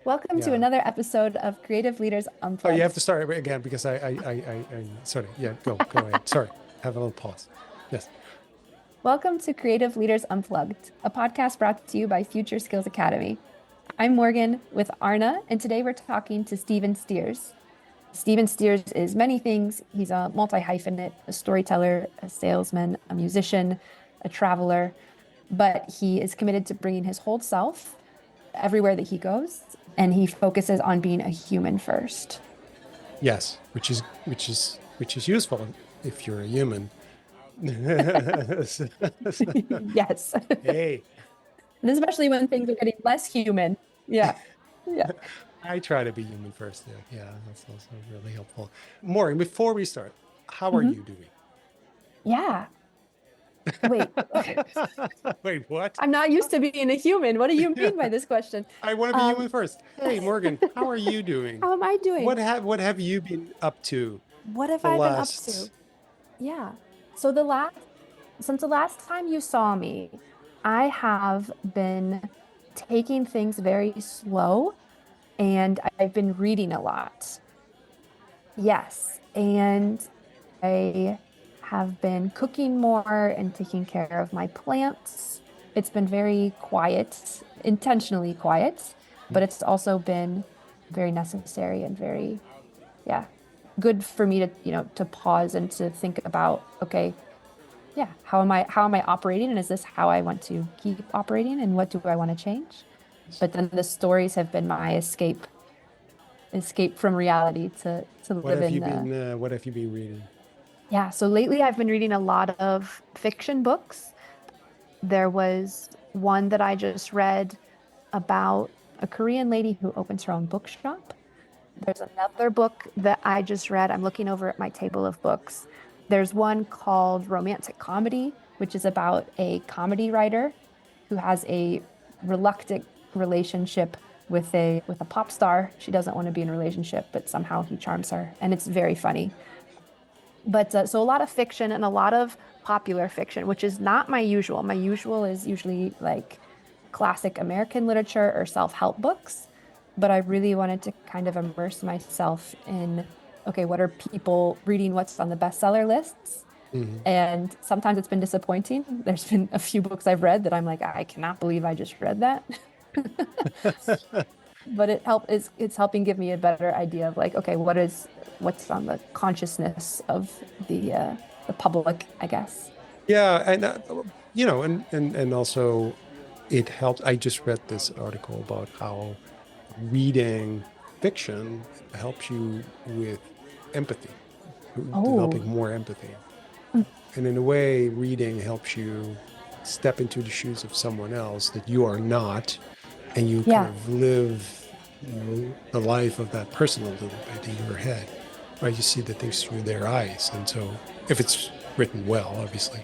Welcome to Yeah. another episode of Creative Leaders Oh, you have Unplugged. to start again because sorry. Yeah, go ahead. Sorry. Have a little pause. Yes. Welcome to Creative Leaders Unplugged, a podcast brought to you by Future Skills Academy. I'm Morgan with Arna, and today we're talking to Steven Steers. Steven Steers is many things. He's a multi-hyphenate, a storyteller, a salesman, a musician, a traveler, but he is committed to bringing his whole self everywhere that he goes, and he focuses on being a human first. Yes, which is useful if you're a human. Yes. Hey, And especially when things are getting less human. Yeah. Yeah. I try to be human first. Yeah, yeah, that's also really helpful. Maureen, before we start, how are Mhm. you doing? Yeah. Wait. Wait, what? I'm not used to being a human. What do you mean by this question? I want to be Um, human first. Hey, Morgan, how are you doing? how am I doing? What have you been up to What have the I been up last? to? Yeah. So since the last time you saw me, I have been taking things very slow and I've been reading a lot. Yes. And I have been cooking more and taking care of my plants. It's been very quiet, intentionally quiet, but it's also been very necessary and very, yeah, good for me to pause and to think about, okay, yeah, how am I operating? And is this how I want to keep operating? And what do I want to change? But then the stories have been my escape from reality to What live have in you the. been what have you been reading? Yeah, so lately I've been reading a lot of fiction books. There was one that I just read about a Korean lady who opens her own bookshop. There's another book that I just read. I'm looking over at my table of books. There's one called Romantic Comedy, which is about a comedy writer who has a reluctant relationship with a pop star. She doesn't want to be in a relationship, but somehow he charms her, and it's very funny. But so a lot of fiction and a lot of popular fiction, which is not my usual. My usual is usually like classic American literature or self-help books. But I really wanted to kind of immerse myself in, okay, what are people reading? What's on the bestseller lists? Mhm. And sometimes it's been disappointing. There's been a few books I've read that I'm like, I cannot believe I just read that. But it's helping give me a better idea of like, okay, what's on the consciousness of the public, I guess. Yeah, and and also it helps. I just read this article about how reading fiction helps you with empathy, developing Oh, more empathy. mm, And in a way, reading helps you step into the shoes of someone else that you are not, and you kind yeah. of live the life of that person a little bit in your head, right? You see the things through their eyes, and so if it's written well, obviously.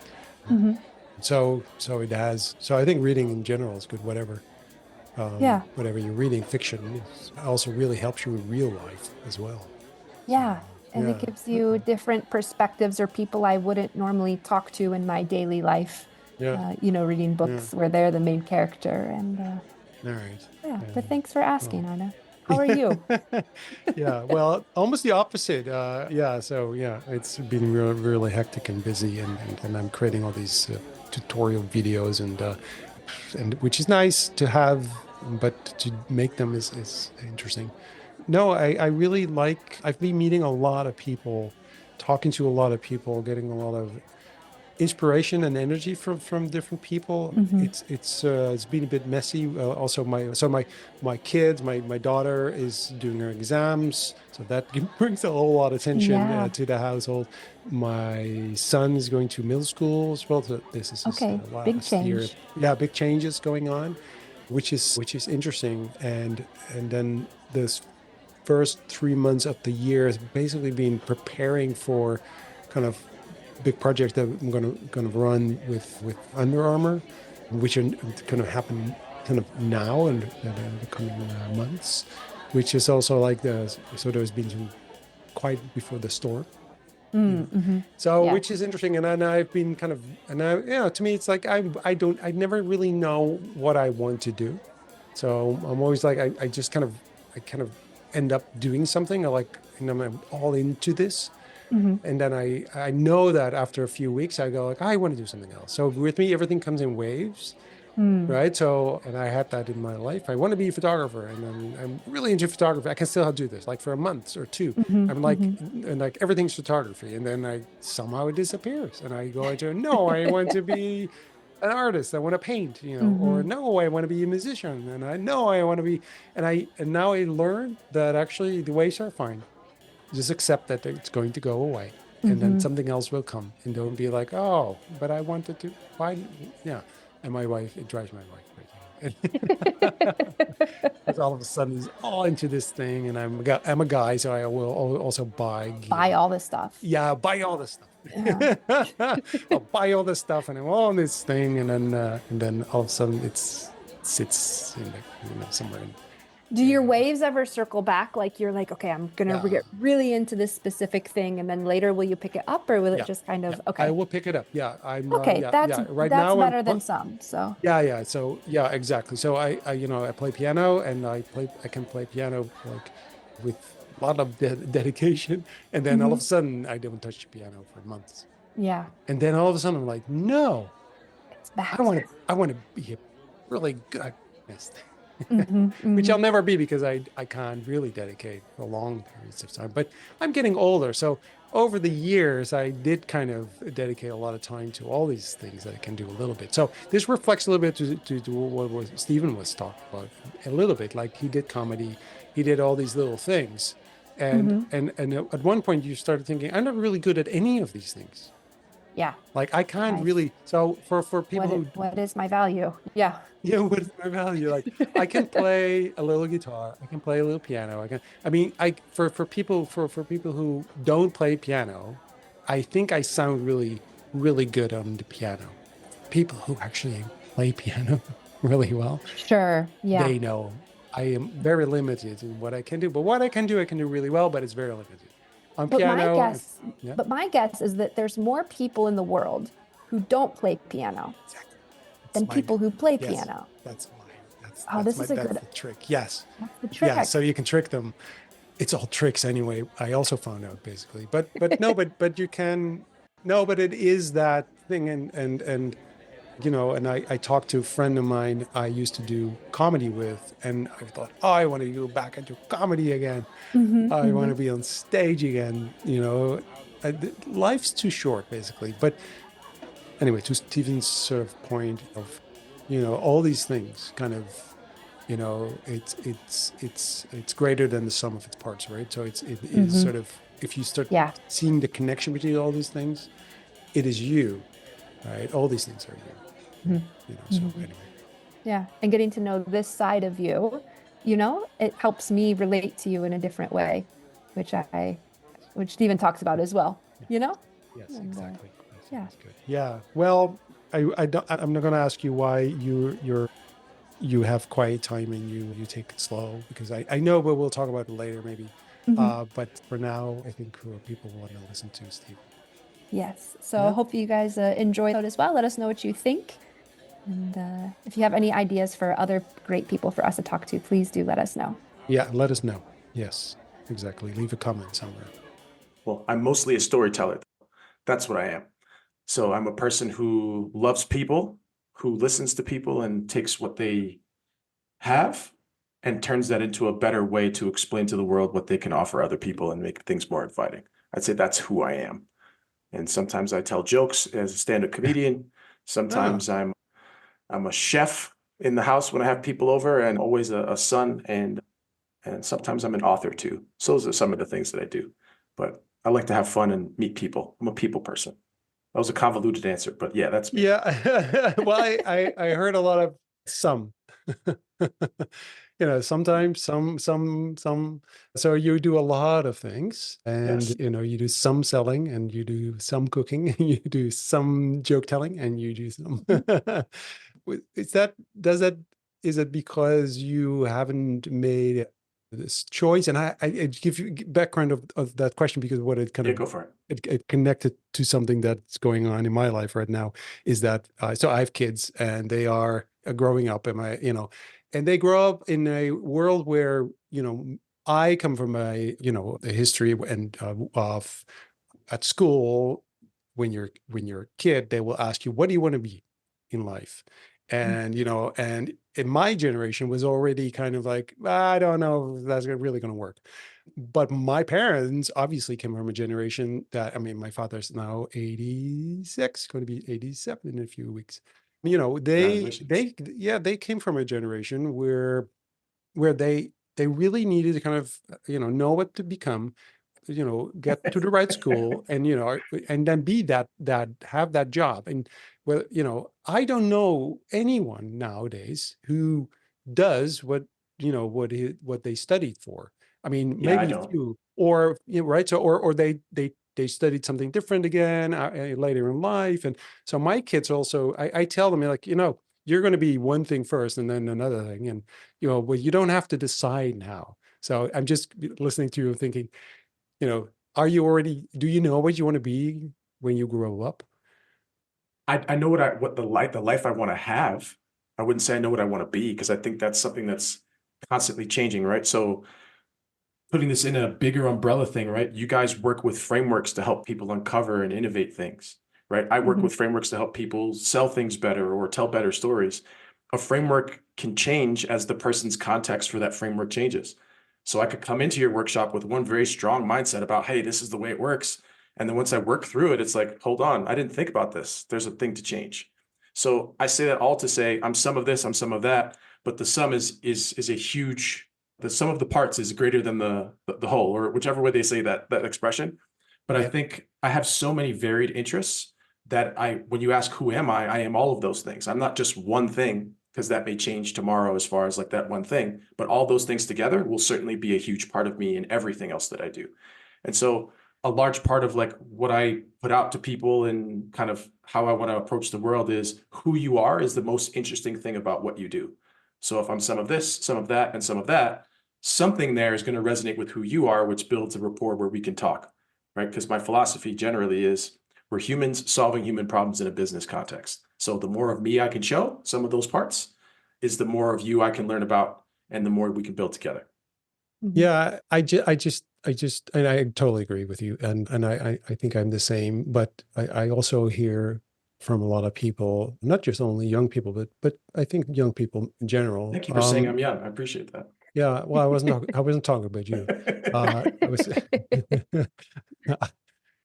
Hmm. So it has. So I think reading in general is good. Yeah. Whatever you're reading, fiction also really helps you in real life as well. So Yeah. And it yeah, gives you different perspectives or people I wouldn't normally talk to in my daily life. yeah, Reading yeah. books where they're the main character. And All right. yeah, but And thanks for well, asking, Anna. How are you? yeah. Well, almost the opposite. Yeah. So yeah, it's been really hectic and busy, and I'm creating all these tutorial videos and which is nice to have, but to make them is interesting. No, I really like, I've been meeting a lot of people, talking to a lot of people, getting a lot of inspiration and energy from different people. Hmm. It's been a bit messy. Also, my kids, my daughter is doing her exams, so that brings a whole lot of tension Yeah. to the household. My son is going to middle school as well. So this is his Okay. Big last year. change. Yeah, big changes going on, which is interesting. And then this first 3 months of the year has basically been preparing for kind of big project that I'm gonna run with Under Armour, which are going to happen kind of now and in the coming months, which is also like the so there's been some quiet before the storm, you know. Mm-hmm. So Yeah. which is interesting, and then I've been kind of and I yeah to me it's like I never really know what I want to do, so I'm always like I just kind of I kind of end up doing something. And I'm all into this. Hmm. And then I know that after a few weeks, I go like, I want to do something else. So with me, everything comes in waves. Mm. Right. So, and I had that in my life. I want to be a photographer, and then I'm really into photography. I can still do this like for a month or two. Hmm. I'm like, Hmm. and like everything's photography. And then somehow it disappears. And I go into, no, I want to be an artist. I want to paint, or Hmm. no, I want to be a musician. And I know I want to be, and now I learned that actually the waves are fine. Just accept that it's going to go away, and then Hmm. something else will come, and don't be like, oh, but I wanted to, why? Yeah. And my wife, it drives my wife crazy. Because all of a sudden he's all into this thing, and I'm a guy, so I will also buy Buy gear. all this stuff. Yeah, buy all this Yeah. stuff. I'll buy all this stuff, and I'm on this thing, and then all of a sudden it sits in somewhere in. Do your waves ever circle back? Like you're like, okay, I'm gonna Yeah, get really into this specific thing, and then later will you pick it up, or will it yeah, just kind yeah. of I okay? will pick it up. Yeah, Okay, yeah, that's yeah. Right that's now better than some. So, yeah, yeah. So yeah, exactly. So I play piano, and I can play piano like with a lot of dedication, and then all of hmm, a sudden I don't touch the piano for months, yeah, and then all of a sudden I'm like, no, it's back. I want to be a really good pianist, Hmm. which Hmm. I'll never be because I can't really dedicate for long periods of time. But I'm getting older, so over the years I did kind of dedicate a lot of time to all these things that I can do a little bit. So this reflects a little bit to what Stephen was talking about a little bit. Like he did comedy, he did all these little things, Hmm. and at one point you started thinking, I'm not really good at any of these things. Yeah, Like I can't nice. really. So for people who What is my value? Yeah. yeah, what is my value? Like I can play a little guitar, I can play a little piano. I mean, for people who don't play piano, I think I sound really good on the piano. People who actually play piano really well, Sure. Yeah. they know I am very limited in what I can do. But what I can do really well, but it's very limited. On But my piano, guess, yeah, but my guess is that there's more people in the world who don't play piano exactly. It's than my people who play yes, piano. that's mine. That's Oh, this is a that's good, the trick. Yes. that's the Yeah, so trick. you can trick them. It's all tricks anyway. I also found out basically, but no, but you can no, but it is that thing, and and I talked to a friend of mine I used to do comedy with, and I thought, oh, I want to go back into comedy again. Hmm. I want Hmm. to be on stage again. Life's too short, basically. But anyway, to Stephen's sort of point of, all these things kind of it's greater than the sum of its parts, right? So it is Hmm. sort of, if you start Yeah. seeing the connection between all these things, it is you, right? All these things are you, Hmm. so Hmm. anyway. Yeah. And getting to know this side of you, it helps me relate to you in a different way, which which Stephen talks about as well, Yes, you know? yes, And exactly. That's yeah. always good. Yeah, well, I'm not going to ask you why you have quiet time and you take it slow, because I know, but we'll talk about it later maybe. Hmm. But for now, I think people want to listen to Steve. Yes. So Yeah. hope you guys enjoy it as well. Let us know what you think. And if you have any ideas for other great people for us to talk to, please do let us know. Yeah, let us know. Yes, exactly. Leave a comment somewhere. Well, I'm mostly a storyteller. That's what I am. So I'm a person who loves people, who listens to people and takes what they have and turns that into a better way to explain to the world what they can offer other people and make things more inviting. I'd say that's who I am. And sometimes I tell jokes as a stand-up comedian. Ah, Sometimes I'm a chef in the house when I have people over, and always a son, and sometimes I'm an author too. So those are some of the things that I do. But I like to have fun and meet people. I'm a people person. That was a convoluted answer, but yeah, that's me. yeah. Well, I heard a lot of some. Sometimes some. So you do a lot of things, and Yes. you do some selling, and you do some cooking, and you do some joke telling, and you do some. Mhm. Is that does that is it because you haven't made this choice? And I give you background of that question because what it kind Yeah, of go for it. it connected to something that's going on in my life right now is that so I have kids and they are growing up, and and they grow up in a world where, I come from a history and of at school, when you're a kid, they will ask you, what do you want to be in life? And, and in my generation was already kind of like, I don't know if that's really going to work. But my parents obviously came from a generation that, I mean, my father's now 86, going to be 87 in a few weeks. Congratulations. They came from a generation where they really needed to kind of, know what to become, get to the right school, and and then be that have that job. And well, I don't know anyone nowadays who does what they studied for. I mean, Yeah, I maybe a don't. few, or right. So or they studied something different again later in life. And so my kids also, I tell them, like, you're going to be one thing first and then another thing. And well, you don't have to decide now. So I'm just listening to you and thinking, do you know what you want to be when you grow up? I know what the life I want to have. I wouldn't say I know what I want to be, because I think that's something that's constantly changing, right? So putting this in a bigger umbrella thing, right? You guys work with frameworks to help people uncover and innovate things, right? I work Mhm. with frameworks to help people sell things better or tell better stories. A framework can change as the person's context for that framework changes. So I could come into your workshop with one very strong mindset about, hey, this is the way it works. And then once I work through it, it's like, hold on, I didn't think about this. There's a thing to change. So I say that all to say, I'm some of this, I'm some of that, but the sum is a huge, the sum of the parts is greater than the whole, or whichever way they say that expression. But I Yeah. think I have so many varied interests that when you ask who am I am all of those things. I'm not just one thing, because that may change tomorrow as far as like that one thing, but all those things together will certainly be a huge part of me in everything else that I do. And so a large part of like what I put out to people and kind of how I want to approach the world is who you are is the most interesting thing about what you do. So if I'm some of this, some of that, and some of that, something there is going to resonate with who you are, which builds a rapport where we can talk, right? Because my philosophy generally is we're humans solving human problems in a business context. So the more of me I can show, some of those parts, is the more of you I can learn about and the more we can build together. Mhm. Yeah, and I totally agree with you. And I think I'm the same, but I also hear from a lot of people, not just only young people, but I think young people in general. Thank you for saying I'm young. I appreciate that. Yeah, well, I wasn't talking about you. I was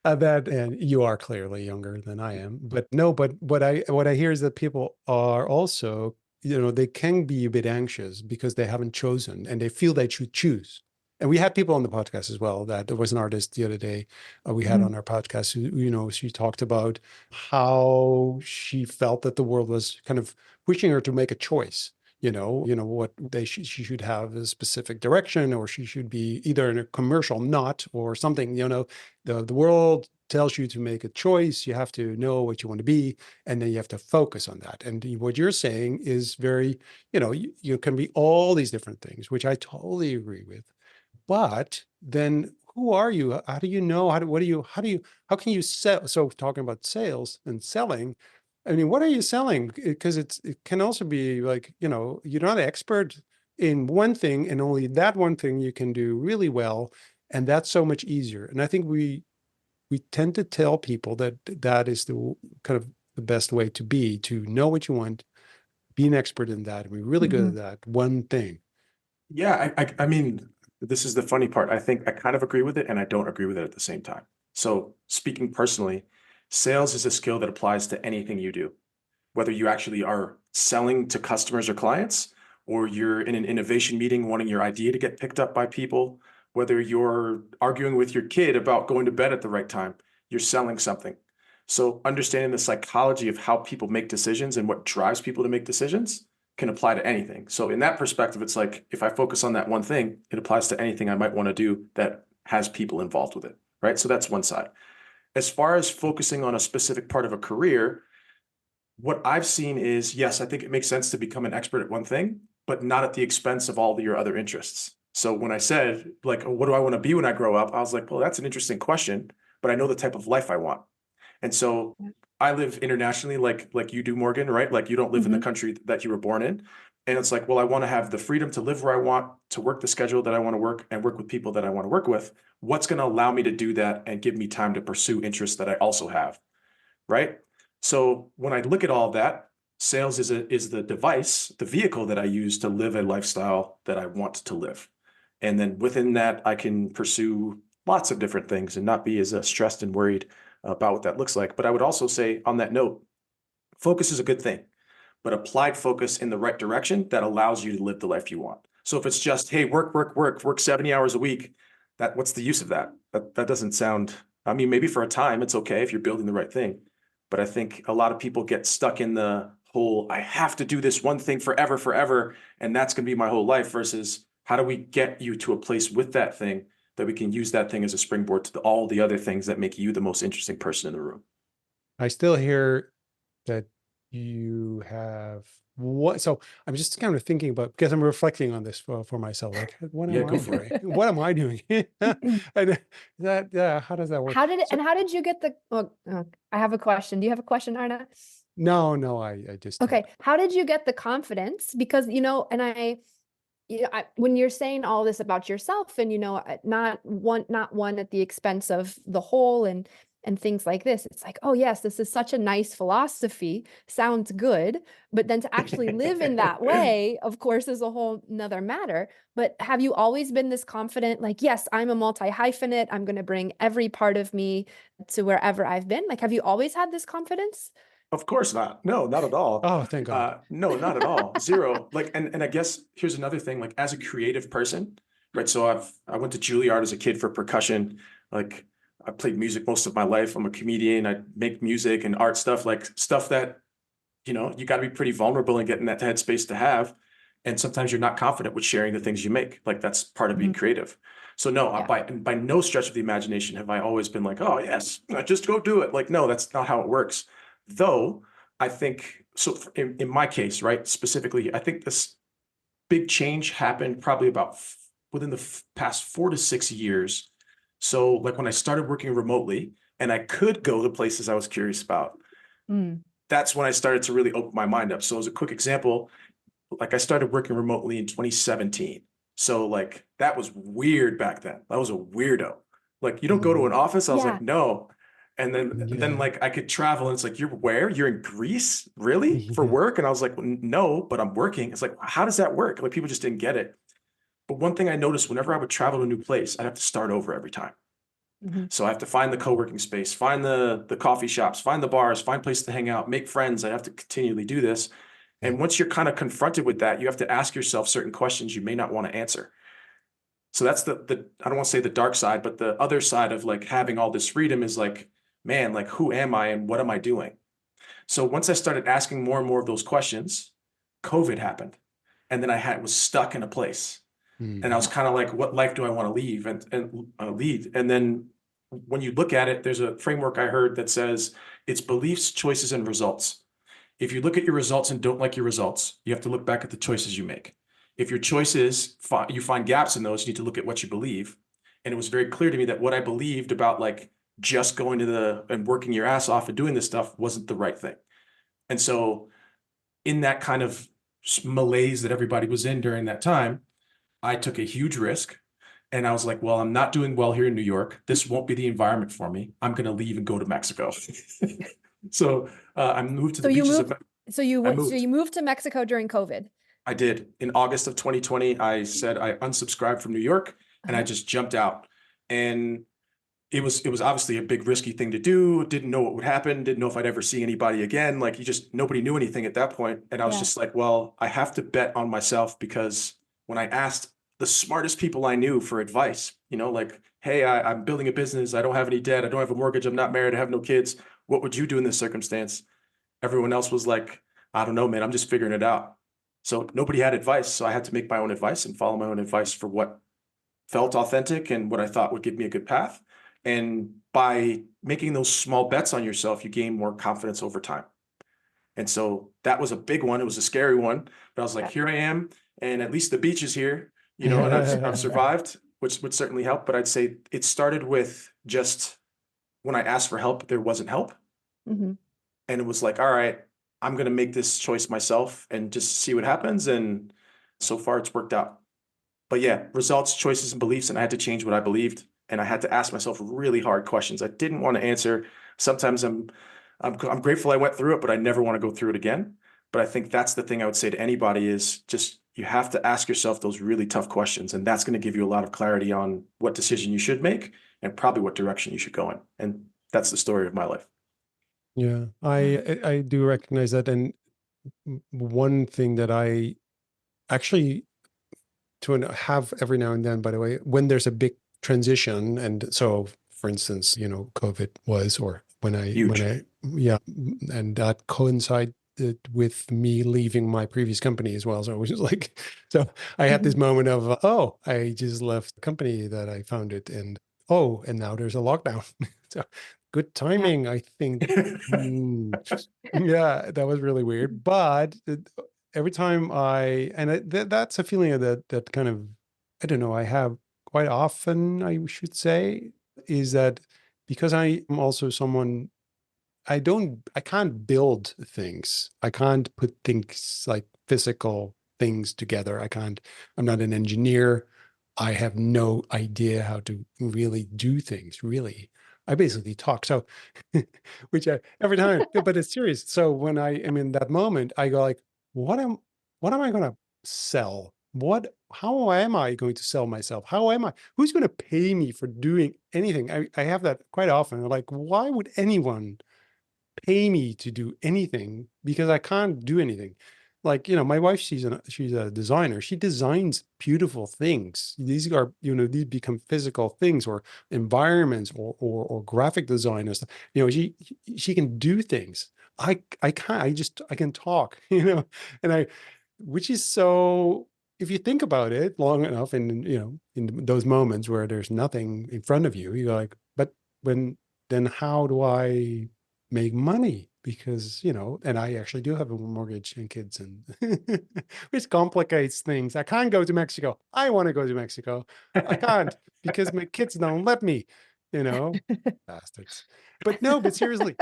that, and you are clearly younger than I am, but no, but what I hear is that people are also, they can be a bit anxious because they haven't chosen and they feel they should choose. And we had people on the podcast as well. That there was an artist the other day we had Mhm. on our podcast who, she talked about how she felt that the world was kind of pushing her to make a choice. What she should have a specific direction, or she should be either in a commercial not or something. The world tells you to make a choice. You have to know what you want to be, and then you have to focus on that. And what you're saying is very, you can be all these different things, which I totally agree with. But then who are you? How do you know? How can you sell? So talking about sales and selling, I mean, what are you selling? Because it can also be like, you're not an expert in one thing and only that one thing you can do really well. And that's so much easier. And I think we tend to tell people that that is the kind of the best way to know what you want, be an expert in that, and be really good at Mhm. that one thing. Yeah, I mean, this is the funny part. I think I kind of agree with it and I don't agree with it at the same time. So speaking personally, sales is a skill that applies to anything you do, whether you actually are selling to customers or clients, or you're in an innovation meeting wanting your idea to get picked up by people, whether you're arguing with your kid about going to bed at the right time, you're selling something. So understanding the psychology of how people make decisions and what drives people to make decisions can apply to anything. So in that perspective, it's like if I focus on that one thing, it applies to anything I might want to do that has people involved with it, right? So that's one side. As far as focusing on a specific part of a career, what I've seen is, yes, I think it makes sense to become an expert at one thing, but not at the expense of all your other interests. So when I said, like, oh, what do I want to be when I grow up? I was like, well, that's an interesting question, but I know the type of life I want. And so Yeah. I live internationally, like you do, Morgan, right? Like you don't live in the Mhm. country that you were born in. And it's like, well, I want to have the freedom to live where I want, to work the schedule that I want to work, and work with people that I want to work with. What's going to allow me to do that and give me time to pursue interests that I also have, right? So when I look at all of that, sales is the device, the vehicle that I use to live a lifestyle that I want to live. And then within that, I can pursue lots of different things and not be as stressed and worried about what that looks like. But I would also say, on that note, focus is a good thing, but applied focus in the right direction that allows you to live the life you want. So if it's just, hey, work 70 hours a week, what's the use of that? That doesn't sound, I mean, maybe for a time it's okay if you're building the right thing. But I think a lot of people get stuck in the whole, I have to do this one thing forever, and that's going to be my whole life, versus how do we get you to a place with that thing that we can use that thing as a springboard to all the other things that make you the most interesting person in the room. I still hear that you have what, so I'm just kind of thinking about, because I'm reflecting on this for myself, like, what Yeah, am go I for it. doing? What am I doing? And that, yeah, how does that work? How did you get the, I have a question. Do you have a question, Arna? No, I just don't. Okay. How did you get the confidence? Because, when you're saying all this about yourself and, not one at the expense of the whole and things like this, it's like, oh yes, this is such a nice philosophy, sounds good, but then to actually live in that way, of course, is a whole nother matter. But have you always been this confident, like, yes, I'm a multi-hyphenate, I'm going to bring every part of me to wherever I've been? Like, have you always had this confidence? Of course not. No, not at all. Oh, thank God. No, not at all. Zero. Like, and I guess here's another thing, like as a creative person, right? So I went to Juilliard as a kid for percussion. Like I played music most of my life. I'm a comedian. I make music and art stuff, like stuff that, you got to be pretty vulnerable and get in that headspace to have. And sometimes you're not confident with sharing the things you make. Like that's part of being creative. So no, Yeah. by no stretch of the imagination have I always been like, oh yes, just go do it. Like, no, that's not how it works. Though I think so in my case, right, specifically, I think this big change happened probably about within the past 4 to 6 years. So like when I started working remotely and I could go to places I was curious about, that's when I started to really open my mind up. So as a quick example, like I started working remotely in 2017. So like that was weird back then. I was a weirdo. Like you don't go to an office. I was Yeah. like, no. And then like I could travel and it's like, you're where? You're in Greece? Really? For work? And I was like, well, no, but I'm working. It's like, how does that work? Like people just didn't get it. But one thing I noticed whenever I would travel to a new place, I'd have to start over every time. So I have to find the co-working space, find the coffee shops, find the bars, find places to hang out, make friends. I have to continually do this. And once you're kind of confronted with that, you have to ask yourself certain questions you may not want to answer. So that's the I don't want to say the dark side, but the other side of like having all this freedom is like, man, like who am I and what am I doing? So once I started asking more and more of those questions, COVID happened. And then was stuck in a place. And I was kind of like, what life do I want to leave and lead? And then when you look at it, there's a framework I heard that says it's beliefs, choices, and results. If you look at your results and don't like your results, you have to look back at the choices you make. If your choices, you find gaps in those, you need to look at what you believe. And it was very clear to me that what I believed about like just going to and working your ass off and doing this stuff wasn't the right thing. And so in that kind of malaise that everybody was in during that time, I took a huge risk. And I was like, well, I'm not doing well here in New York. This won't be the environment for me. I'm going to leave and go to Mexico. So I moved to the beaches of So you moved to Mexico during COVID. I did. In August of 2020, I said I unsubscribed from New York and I just jumped out. And it was obviously a big risky thing to do. Didn't know what would happen. Didn't know if I'd ever see anybody again. Like nobody knew anything at that point. And I was just like, well, I have to bet on myself, because when I asked the smartest people I knew for advice, like, hey, I'm building a business. I don't have any debt. I don't have a mortgage. I'm not married. I have no kids. What would you do in this circumstance? Everyone else was like, I don't know, man, I'm just figuring it out. So nobody had advice. So I had to make my own advice and follow my own advice for what felt authentic and what I thought would give me a good path. And by making those small bets on yourself, you gain more confidence over time. And so that was a big one. It was a scary one, but I was like, here I am. And at least the beach is here, and I've survived, which would certainly help. But I'd say it started with just when I asked for help, there wasn't help. And it was like, all right, I'm going to make this choice myself and just see what happens. And so far it's worked out. But yeah, results, choices, and beliefs. And I had to change what I believed. And I had to ask myself really hard questions I didn't want to answer. Sometimes I'm grateful I went through it, but I never want to go through it again. But I think that's the thing I would say to anybody is just you have to ask yourself those really tough questions. And that's going to give you a lot of clarity on what decision you should make and probably what direction you should go in. And that's the story of my life. Yeah, Yeah. I do recognize that. And one thing that I actually have every now and then, by the way, when there's a big transition, and so for instance, COVID was, or Huge. yeah, and that coincided with me leaving my previous company as well. So it was just like, so I had this Mhm. moment of, oh, I just left the company that I founded, and oh, and now there's a lockdown. So good Yeah. timing, I think. Hmm. Yeah, that was really weird. But every time that's a feeling of that kind of, I don't know, I have quite often, I should say, is that because I am also someone, I can't build things. I can't put things like physical things together. I'm not an engineer. I have no idea how to really do things, really. I basically talk. So, which every time, yeah, but it's serious. So when I am in that moment, I go like, what am I going to sell? How am I going to sell myself? Who's going to pay me for doing anything? I have that quite often. Like, why would anyone pay me to do anything because I can't do anything? Like, my wife, she's a designer. She designs beautiful things. These are, these become physical things, or environments, or graphic design and stuff. She can do things. I can't. I can talk, and which is so, if you think about it long enough, and in those moments where there's nothing in front of you, you're like, but when then how do I make money? Because and I actually do have a mortgage and kids, and which complicates things. I can't go to Mexico. I want to go to Mexico. I can't because my kids don't let me, you know bastards. But no, but seriously,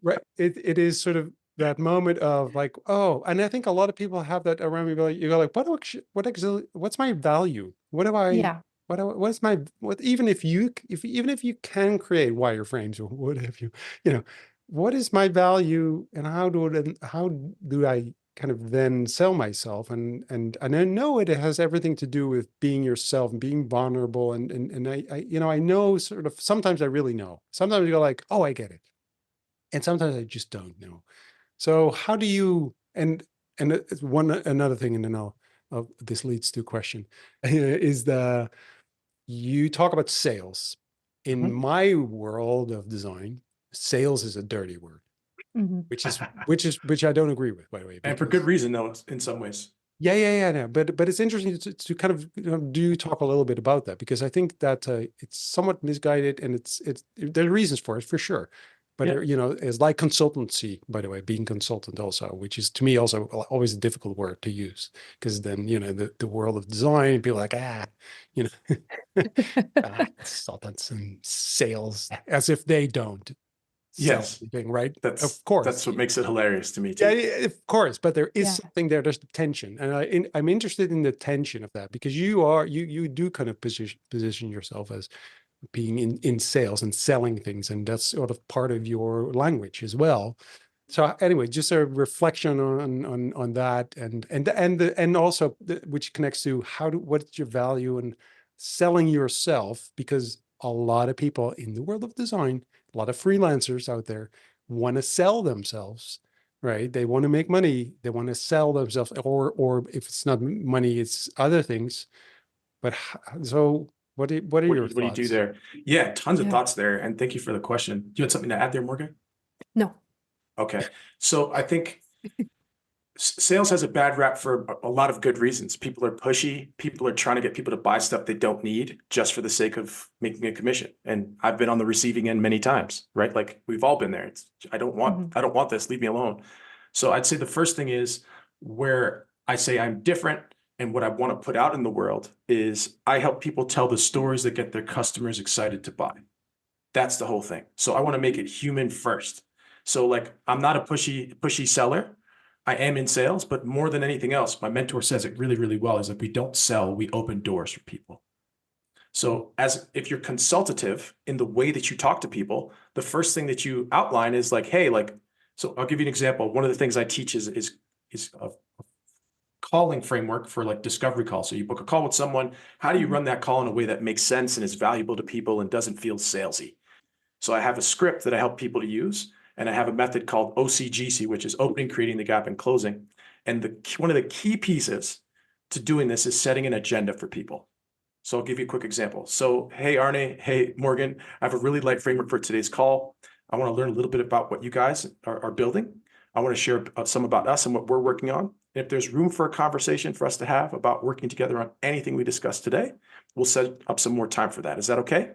right, it is sort of that moment of like, oh, and I think a lot of people have that around me. Like, you go like, what's my value? Yeah. What's my, even if you can create wireframes or what have you, you know what is my value, and how do I kind of then sell myself? And I know it has everything to do with being yourself and being vulnerable, and I know, sort of, sometimes I really know, sometimes you go like, oh, I get it, and sometimes I just don't know. So how do you, and it's another thing, and then this leads to a question, is you talk about sales. In Mhm. my world of design, sales is a dirty word, Mhm. which I don't agree with, by the way, And for good because reason, though, in some ways. yeah, no, but it's interesting to kind of, do talk a little bit about that, because I think that it's somewhat misguided, and it's there are reasons for it, for sure. But Yeah. it's like consultancy, by the way, being consultant also, which is to me also always a difficult word to use, because then the world of design, people are like, you know consultants and sales, as if they don't sell Yes. anything, right? That's Of course. that's what makes it hilarious to me Yeah, too. yeah, of course, but there is Yeah. something there. There's tension, and I'm interested in the tension of that, because you do kind of position yourself as being in sales and selling things, and that's sort of part of your language as well. So anyway, just a reflection on that, and also which connects to what's your value in selling yourself, because a lot of people in the world of design, a lot of freelancers out there want to sell themselves, right? They want to make money, they want to sell themselves, or if it's not money, it's other things. But so what are your What do you do thoughts? there? Yeah, tons of Yeah. thoughts there. And thank you for the question. You had something to add there, Morgan? No. Okay. So I think sales has a bad rap for a lot of good reasons. People are pushy. People are trying to get people to buy stuff they don't need just for the sake of making a commission. And I've been on the receiving end many times, right? Like we've all been there. Mhm. I don't want this. Leave me alone. So I'd say the first thing is where I say I'm different and what I want to put out in the world is I help people tell the stories that get their customers excited to buy. That's the whole thing. So I want to make it human first. So like, I'm not a pushy seller. I am in sales, but more than anything else, my mentor says it really, really well, is that we don't sell, we open doors for people. So as if you're consultative in the way that you talk to people, the first thing that you outline is like, hey, like, so I'll give you an example. One of the things I teach is a calling framework for like discovery calls. So you book a call with someone. How do you run that call in a way that makes sense and is valuable to people and doesn't feel salesy? So I have a script that I help people to use, and I have a method called OCGC, which is opening, creating the gap, and closing. And one of the key pieces to doing this is setting an agenda for people. So I'll give you a quick example. So, hey, Arne, hey, Morgan, I have a really light framework for today's call. I want to learn a little bit about what you guys are building. I want to share some about us and what we're working on. And if there's room for a conversation for us to have about working together on anything we discussed today, we'll set up some more time for that. Is that okay?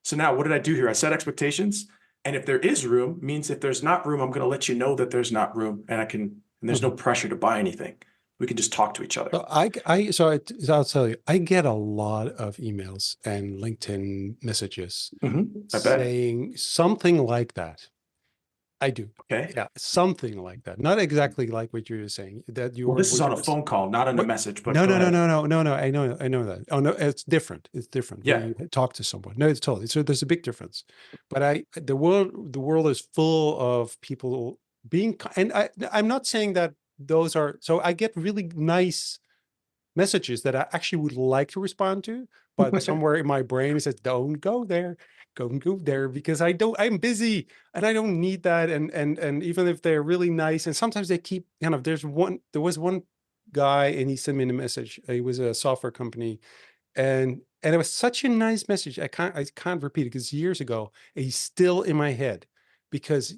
So now what did I do here? I set expectations. And if there is room, means if there's not room, I'm going to let you know that there's not room, and there's no pressure to buy anything. We can just talk to each other. So I'll tell you, I get a lot of emails and LinkedIn messages saying something like that. I do. Okay. Yeah, something like that. Not exactly like what you're saying. That you. Well, this is on a phone call, not in a message. But no. I know that. Oh no, it's different. It's different Yeah. when you talk to someone. No, it's totally. So there's a big difference. But the world is full of people being, and I'm not saying that those are. So I get really nice messages that I actually would like to respond to, but somewhere in my brain it says, don't go there, go there, because I'm busy and I don't need that. And even if they're really nice, and sometimes they keep kind of, there was one guy and he sent me a message. It was a software company, and it was such a nice message. I can't repeat it because it's years ago. He's still in my head because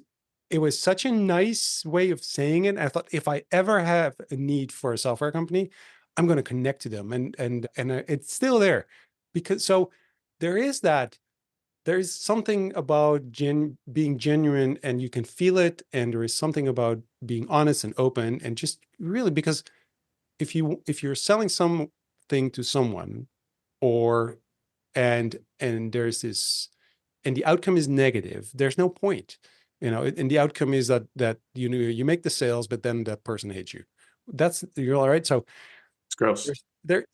it was such a nice way of saying it. I thought, if I ever have a need for a software company, I'm going to connect to them, and it's still there, because so there is that. There's something about being genuine, and you can feel it, and there is something about being honest and open, and just really, because if you're selling something to someone, or and there's this, and the outcome is negative, there's no point, and the outcome is that you make the sales, but then that person hates you. You're all right. So it's gross.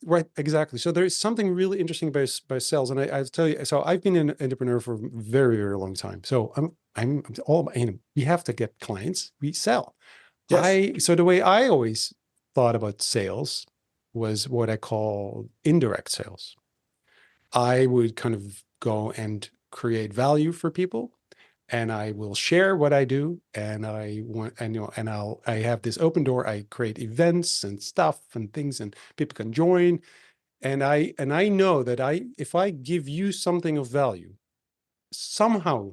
Right, exactly. So there's something really interesting about sales, and I tell you. So I've been an entrepreneur for a very, very long time. So I'm all, we have to get clients. We sell. Yes. So the way I always thought about sales was what I call indirect sales. I would kind of go and create value for people, and I will share what I do. And I have this open door. I create events and stuff and things, and people can join. And I know that if I give you something of value, somehow,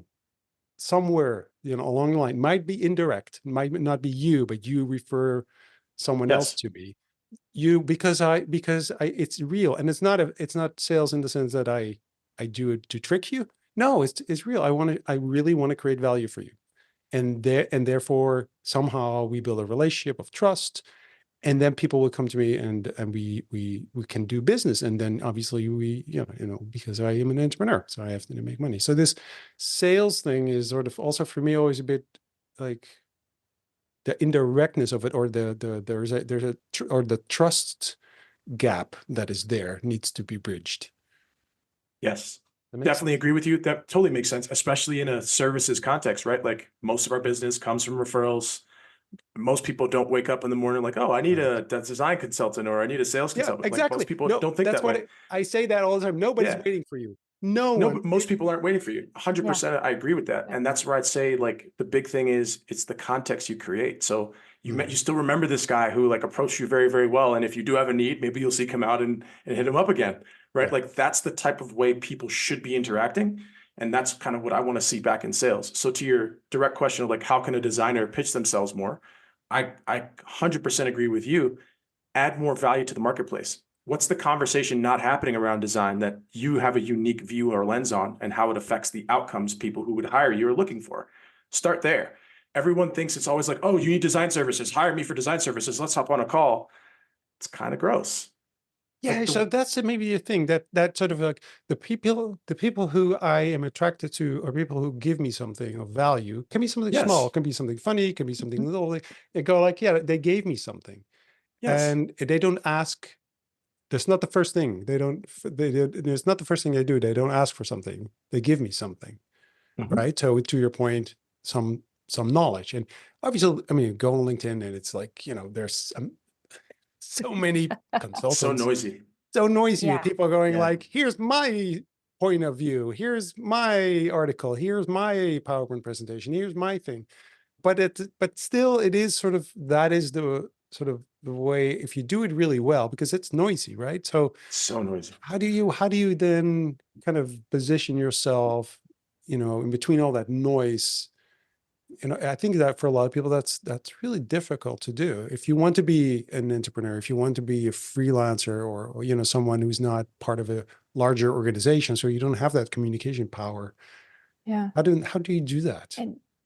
somewhere, along the line, might be indirect, might not be you, but you refer someone else to me. Because it's real, and it's not sales in the sense that I do it to trick you. No, it's real. I really want to create value for you, and therefore somehow we build a relationship of trust, and then people will come to me, and we can do business, and then obviously because I am an entrepreneur, so I have to make money. So this sales thing is sort of also for me always a bit like the indirectness of it, or the trust gap that is there needs to be bridged. Yes, definitely agree with you. That totally makes sense, especially in a services context, right? Like, most of our business comes from referrals. Most people don't wake up in the morning like, oh, I need a design consultant, or I need a sales consultant. Exactly. Like, most people don't think that way. I say that all the time. Nobody's waiting for you. No, but most people aren't waiting for you. 100%. I agree with that. Yeah. And that's where I'd say, like, the big thing is it's the context you create. So you still remember this guy who like approached you very, very well. And if you do have a need, maybe you'll see come out and hit him up again, right? Yeah. Like, that's the type of way people should be interacting. And that's kind of what I want to see back in sales. So to your direct question of like, how can a designer pitch themselves more? I 100% agree with you. Add more value to the marketplace. What's the conversation not happening around design that you have a unique view or lens on, and how it affects the outcomes people who would hire you are looking for? Start there. Everyone thinks it's always like, oh, you need design services. Hire me for design services. Let's hop on a call. It's kind of gross. Yeah, Like so the that's maybe the thing that sort of like the people who I am attracted to are people who give me something of value. Can be something small, yes, can be something funny, can be something Mhm. little. They go like, yeah, they gave me something, yes. and they don't ask. That's not the first thing. They don't. It's not the first thing they do. They don't ask for something. They give me something, Mhm. right? So to your point, some knowledge, and obviously, I mean, go on LinkedIn, and it's like there's so many So consultants, noisy. so noisy. Yeah. People are going Yeah. like, here's my point of view, here's my article, here's my PowerPoint presentation, here's my thing. But still it is sort of, that is the sort of the way, if you do it really well, because it's noisy, right? So So noisy. how do you then kind of position yourself, in between all that noise? I think that for a lot of people, that's really difficult to do. If you want to be an entrepreneur, if you want to be a freelancer, or someone who's not part of a larger organization, so you don't have that communication power, Yeah. how do you do that?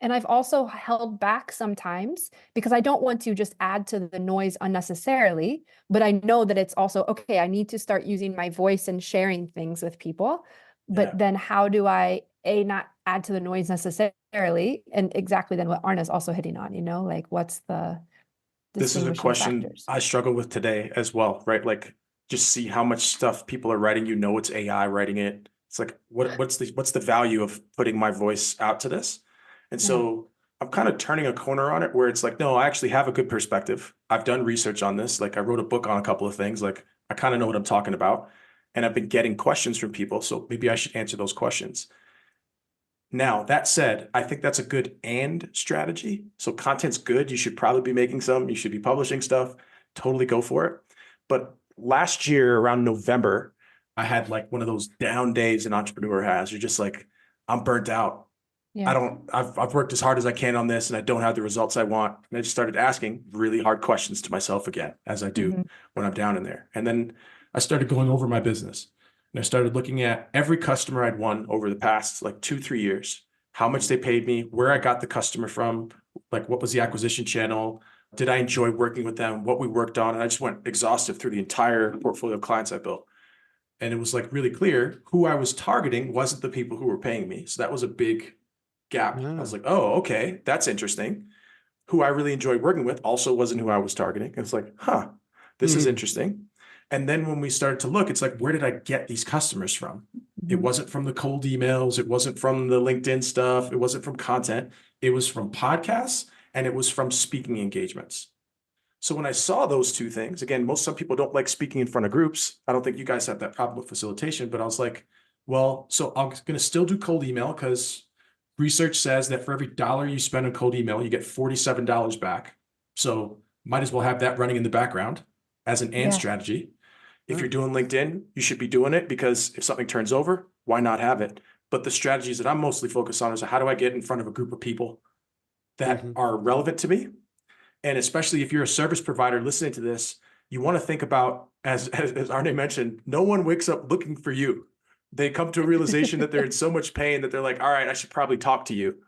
And I've also held back sometimes because I don't want to just add to the noise unnecessarily, but I know that it's also okay, I need to start using my voice and sharing things with people. Yeah. But then how do I not add to the noise necessarily? And exactly then what Arna's also hitting on, like what's the This is a distinguishing question factors? I struggle with today as well, right? Like just see how much stuff people are writing, it's AI writing it. It's like what's the value of putting my voice out to this? And Yeah. so I'm kind of turning a corner on it where it's like, no, I actually have a good perspective. I've done research on this. Like I wrote a book on a couple of things. Like I kind of know what I'm talking about. And I've been getting questions from people. So maybe I should answer those questions. Now, that said, I think that's a good and strategy. So content's good. You should probably be making some, you should be publishing stuff. Totally go for it. But last year around November, I had like one of those down days an entrepreneur has. You're just like, I'm burnt out. Yeah. I've worked as hard as I can on this and I don't have the results I want. And I just started asking really hard questions to myself again, as I do Mhm. when I'm down in there. And then I started going over my business and I started looking at every customer I'd won over the past like 2, 3 years, how much they paid me, where I got the customer from, like what was the acquisition channel, did I enjoy working with them, what we worked on. And I just went exhaustive through the entire portfolio of clients I built. And it was like really clear who I was targeting wasn't the people who were paying me. So that was a big gap. I was Ah, like, oh, okay, that's interesting. Who I really enjoyed working with also wasn't who I was targeting. It's like, huh, this is mhm, interesting. And then when we started to look, it's like, where did I get these customers from? It Mhm. wasn't from the cold emails. It wasn't from the LinkedIn stuff. It wasn't from content. It was from podcasts and it was from speaking engagements. So when I saw those two things, again, some people don't like speaking in front of groups. I don't think you guys have that problem with facilitation, but I was like, well, so I'm going to still do cold email because research says that for every dollar you spend on cold email, you get $47 back. So might as well have that running in the background as an and Yeah. strategy. If ah, you're doing LinkedIn, you should be doing it because if something turns over, why not have it? But the strategies that I'm mostly focused on is how do I get in front of a group of people that mhm, are relevant to me, and especially if you're a service provider listening to this, you want to think about, as Arne mentioned, no one wakes up looking for you. They come to a realization that they're in so much pain that they're like, all right, I should probably talk to you.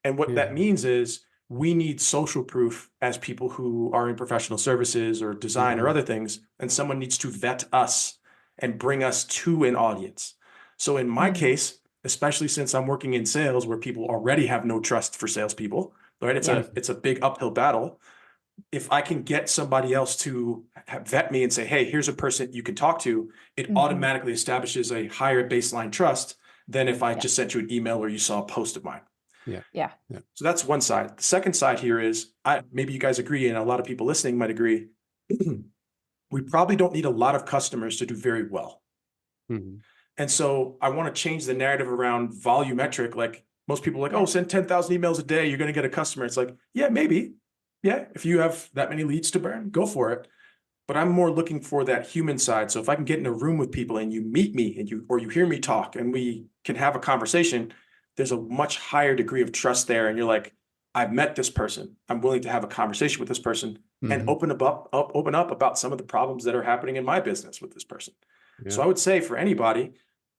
And what yeah, that means is we need social proof as people who are in professional services or design or mhm, other things. And someone needs to vet us and bring us to an audience. So in my Mm. case, especially since I'm working in sales where people already have no trust for salespeople, right? It's Yeah. a it's a big uphill battle. If I can get somebody else to vet me and say, hey, here's a person you can talk to, it Mhm. automatically establishes a higher baseline trust than if I Yeah. just sent you an email or you saw a post of mine. yeah, Yeah. yeah, So that's one side. The second side here is maybe you guys agree, and a lot of people listening might agree. We probably don't need a lot of customers to do very well. mhm, And so I want to change the narrative around volumetric. Like most people are like, oh, Yeah. send 10,000 emails a day, you're going to get a customer. It's like, yeah, maybe. Yeah, if you have that many leads to burn, go for it. But I'm more looking for that human side. So if I can get in a room with people and you meet me and you hear me talk and we can have a conversation, there's a much higher degree of trust there. And you're like, I've met this person. I'm willing to have a conversation with this person and mhm, open up about some of the problems that are happening in my business with this person. yeah, So I would say for anybody,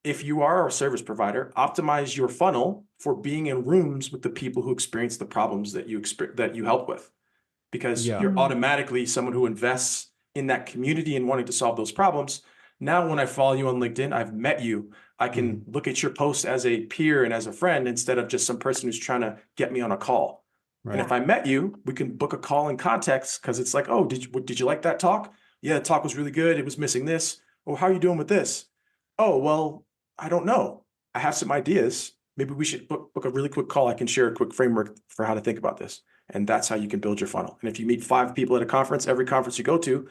if you are a service provider, optimize your funnel for being in rooms with the people who experience the problems that you help with, because yeah, you're Mm. automatically someone who invests in that community and wanting to solve those problems. Now, when I follow you on LinkedIn, I've met you. I can look at your posts as a peer and as a friend instead of just some person who's trying to get me on a call. Right. And if I met you, we can book a call in context because it's like, oh, did you like that talk? Yeah, the talk was really good. It was missing this. Oh, how are you doing with this? Oh, well, I don't know. I have some ideas. Maybe we should book a really quick call. I can share a quick framework for how to think about this. And that's how you can build your funnel. And if you meet 5 people at a conference, every conference you go to,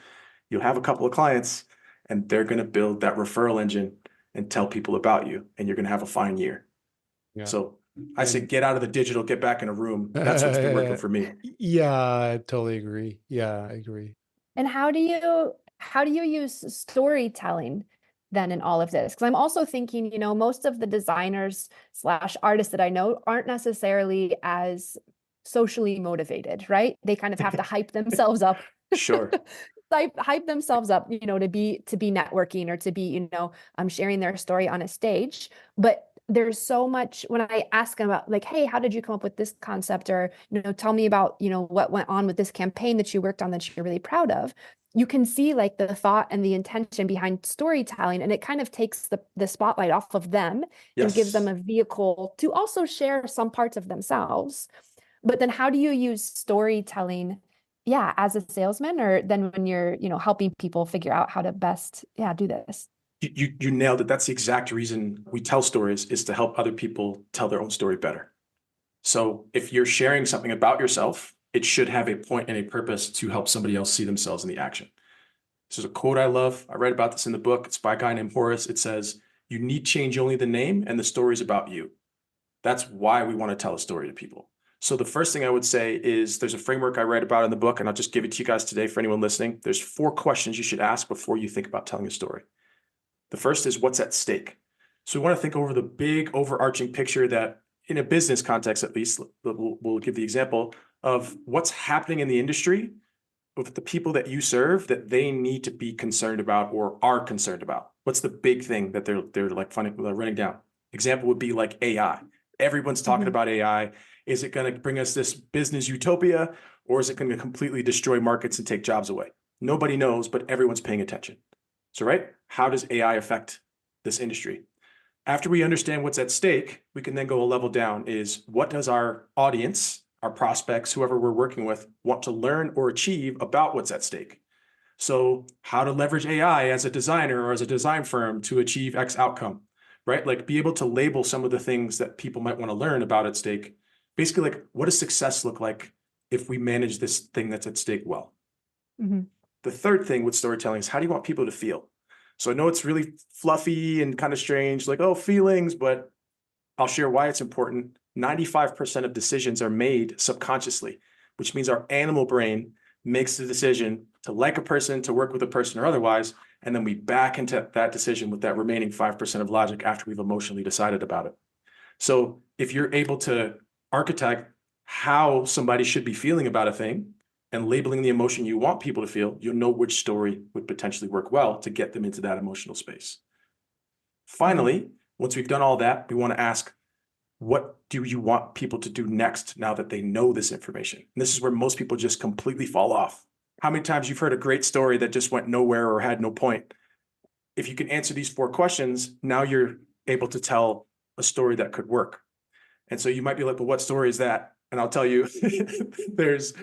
you'll have a couple of clients and they're going to build that referral engine and tell people about you. And you're going to have a fine year. Yeah. So I say, get out of the digital, get back in a room. That's what's been working for me. Yeah, I totally agree. Yeah, I agree. And how do you use storytelling then in all of this? Because I'm also thinking, most of the designers / artists that I know aren't necessarily as socially motivated, right? They kind of have to hype themselves up. Sure. Hype themselves up, to be networking or to be, sharing their story on a stage. But there's so much when I ask them about like, hey, how did you come up with this concept? Or, tell me about, what went on with this campaign that you worked on that you're really proud of. You can see like the thought and the intention behind storytelling, and it kind of takes the spotlight off of them and gives them a vehicle to also share some parts of themselves. But then how do you use storytelling, as a salesman, or then when you're, helping people figure out how to best, do this? You nailed it. That's the exact reason we tell stories, is to help other people tell their own story better. So if you're sharing something about yourself, it should have a point and a purpose to help somebody else see themselves in the action. This is a quote I love. I read about this in the book. It's by a guy named Horace. It says, you need change only the name, and the story's about you. That's why we want to tell a story to people. So the first thing I would say is there's a framework I write about in the book, and I'll just give it to you guys today for anyone listening. There's 4 questions you should ask before you think about telling a story. The first is, what's at stake? So we want to think over the big overarching picture that, in a business context at least, we'll give the example of what's happening in the industry with the people that you serve that they need to be concerned about or are concerned about. What's the big thing that they're like running down? Example would be like AI. Everyone's talking about AI. Is it going to bring us this business utopia, or is it going to completely destroy markets and take jobs away? Nobody knows, but everyone's paying attention. So, right, how does AI affect this industry? After we understand what's at stake, we can then go a level down, is what does our audience, our prospects, whoever we're working with, want to learn or achieve about what's at stake? So how to leverage AI as a designer or as a design firm to achieve X outcome, right? Like be able to label some of the things that people might want to learn about at stake. Basically, like, what does success look like if we manage this thing that's at stake well? The third thing with storytelling is, how do you want people to feel? So I know it's really fluffy and kind of strange, like, oh, feelings, but I'll share why it's important. 95% of decisions are made subconsciously, which means our animal brain makes the decision to like a person, to work with a person or otherwise, and then we back into that decision with that remaining 5% of logic after we've emotionally decided about it. So if you're able to architect how somebody should be feeling about a thing and labeling the emotion you want people to feel, you'll know which story would potentially work well to get them into that emotional space. Finally, once we've done all that, we want to ask, what do you want people to do next now that they know this information? And this is where most people just completely fall off. How many times you've heard a great story that just went nowhere or had no point? If you can answer these 4 questions, now you're able to tell a story that could work. And so you might be like, well, what story is that? And I'll tell you, there's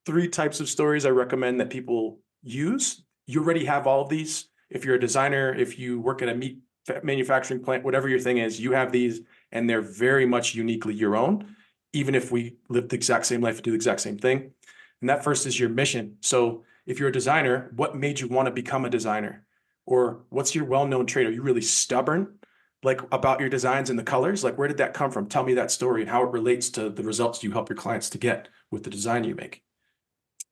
3 types of stories I recommend that people use. You already have all of these. If you're a designer, if you work at a meat manufacturing plant, whatever your thing is, you have these, and they're very much uniquely your own, even if we live the exact same life and do the exact same thing. And that first is your mission. So if you're a designer, what made you want to become a designer? Or what's your well-known trait? Are you really stubborn, like, about your designs and the colors? Like, where did that come from? Tell me that story and how it relates to the results you help your clients to get with the design you make.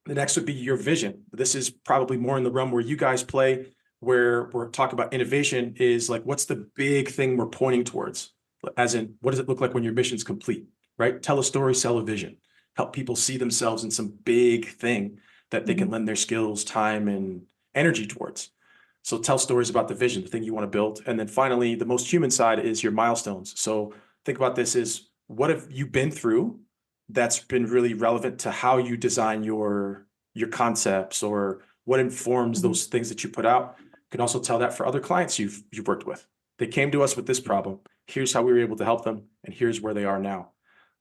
The next would be your vision. This is probably more in the realm where you guys play, where we're talking about innovation, is like, what's the big thing we're pointing towards? As in, what does it look like when your mission's complete, right? Tell a story, sell a vision, help people see themselves in some big thing that they can lend their skills, time, and energy towards. So tell stories about the vision, the thing you want to build. And then finally, the most human side is your milestones. So think about this as, what have you been through that's been really relevant to how you design your concepts, or what informs those things that you put out? You can also tell that for other clients you've worked with. They came to us with this problem. Here's how we were able to help them, and here's where they are now.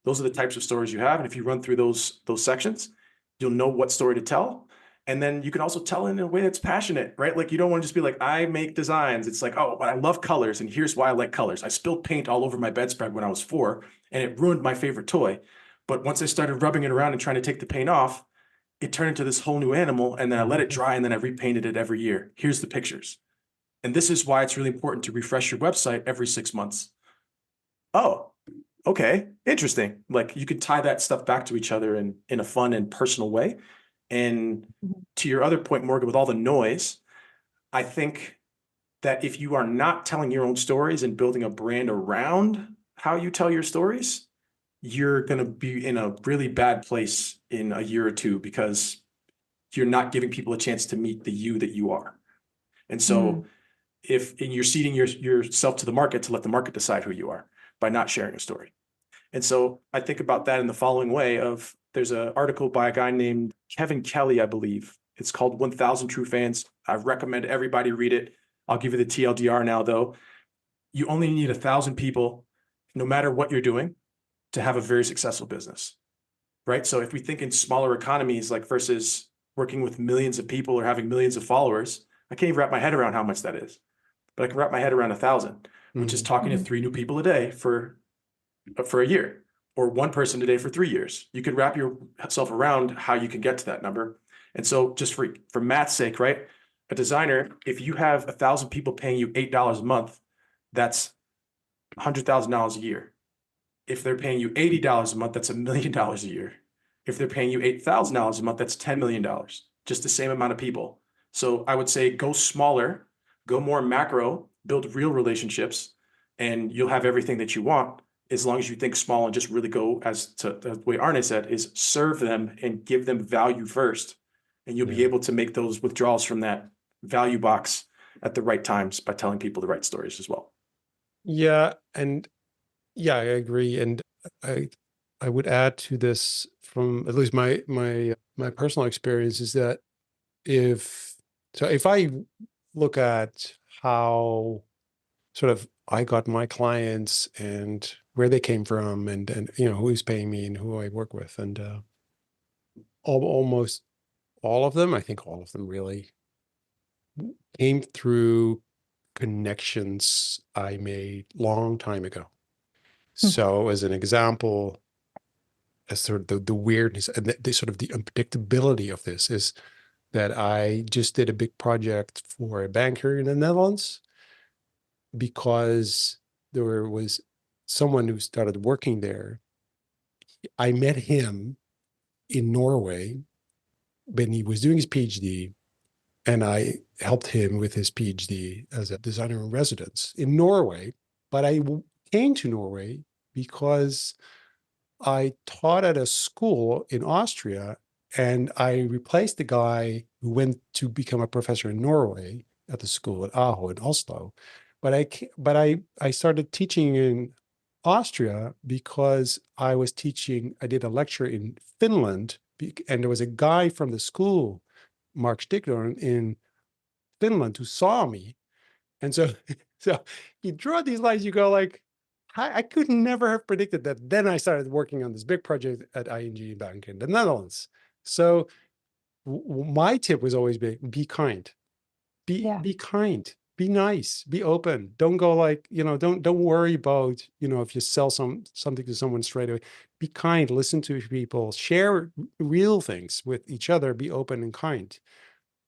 Those are the types of stories you have, and if you run through those sections, you'll know what story to tell. And then you can also tell in a way that's passionate, right? Like you don't want to just be like, I make designs. It's like, oh, but I love colors, and here's why I like colors. I spilled paint all over my bedspread when I was 4, and it ruined my favorite toy. But once I started rubbing it around and trying to take the paint off, it turned into this whole new animal, and then I let it dry, and then I repainted it every year. Here's the pictures. And this is why it's really important to refresh your website every 6 months. Oh, okay, interesting. Like you could tie that stuff back to each other in a fun and personal way. And to your other point, Morgan, with all the noise, I think that if you are not telling your own stories and building a brand around how you tell your stories, you're going to be in a really bad place in a year or two because you're not giving people a chance to meet the you that you are. And so if you're ceding yourself to the market to let the market decide who you are by not sharing a story. And so I think about that in the following way of there's an article by a guy named Kevin Kelly, I believe. It's called 1000 True Fans. I recommend everybody read it. I'll give you the TLDR now, though. You only need 1,000 people, no matter what you're doing, to have a very successful business, right? So if we think in smaller economies, like versus working with millions of people or having millions of followers, I can't even wrap my head around how much that is. But I can wrap my head around 1,000, which is talking to 3 new people a day for a year, or 1 person a day for 3 years. You can wrap yourself around how you can get to that number. And so just for math's sake, right? A designer, if you have 1,000 people paying you $8 a month, that's $100,000 a year. If they're paying you $80 a month, that's $1 million a year. If they're paying you $8,000 a month, that's $10 million, just the same amount of people. So I would say go smaller, go more macro, build real relationships, and you'll have everything that you want as long as you think small and just really go, as to the way Arne said, is serve them and give them value first. And you'll be able to make those withdrawals from that value box at the right times by telling people the right stories as well. Yeah, and yeah, I agree. And I would add to this from at least my personal experience is that if I look at how sort of I got my clients and where they came from and who's paying me and who I work with, and almost all of them, I think all of them really came through connections I made long time ago. So as an example, as sort of the weirdness and the sort of the unpredictability of this is that I just did a big project for a bank here in the Netherlands because there was someone who started working there. I met him in Norway when he was doing his PhD, and I helped him with his PhD as a designer in residence in Norway. But I came to Norway because I taught at a school in Austria, and I replaced the guy who went to become a professor in Norway at the school at Aho in Oslo. But I started teaching in Austria because I did a lecture in Finland, and there was a guy from the school, Mark Stigdorn, in Finland who saw me. And so you draw these lines, you go like, I could never have predicted that. Then I started working on this big project at ING Bank in the Netherlands. So my tip was always be kind, be kind, be nice, be open. Don't go like, don't worry about, if you sell something to someone straight away. Be kind, listen to people, share real things with each other, be open and kind.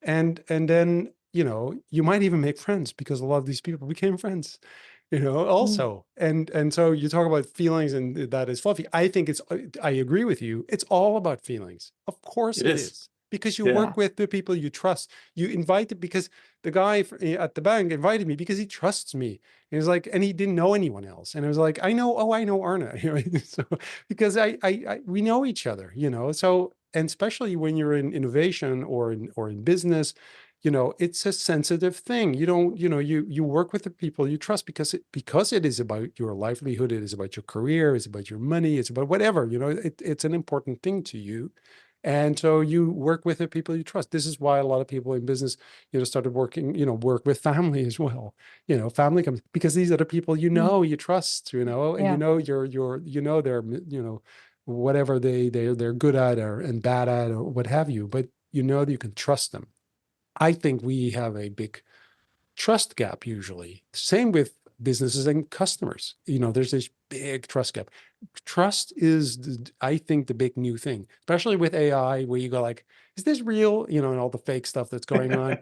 And then, you might even make friends because a lot of these people became friends, also. And so you talk about feelings and that is fluffy. I think I agree with you. It's all about feelings. Of course it is. Because you work with the people you trust. You invite it because the guy at the bank invited me because he trusts me. And he's like, and he didn't know anyone else. And I was like, I know Arne. So because we know each other, so, and especially when you're in innovation or in business, it's a sensitive thing. You work with the people you trust because it is about your livelihood, it is about your career, it's about your money, it's about whatever, it's an important thing to you. And so you work with the people you trust. This is why a lot of people in business, started working, work with family as well. Family comes because these are the people you trust, and Yeah. they're, whatever they're good at and bad at or what have you, but that you can trust them. I think we have a big trust gap usually. Same with businesses and customers. There's this big trust gap. Trust is, I think, the big new thing, especially with AI, where you go like, is this real? And all the fake stuff that's going on,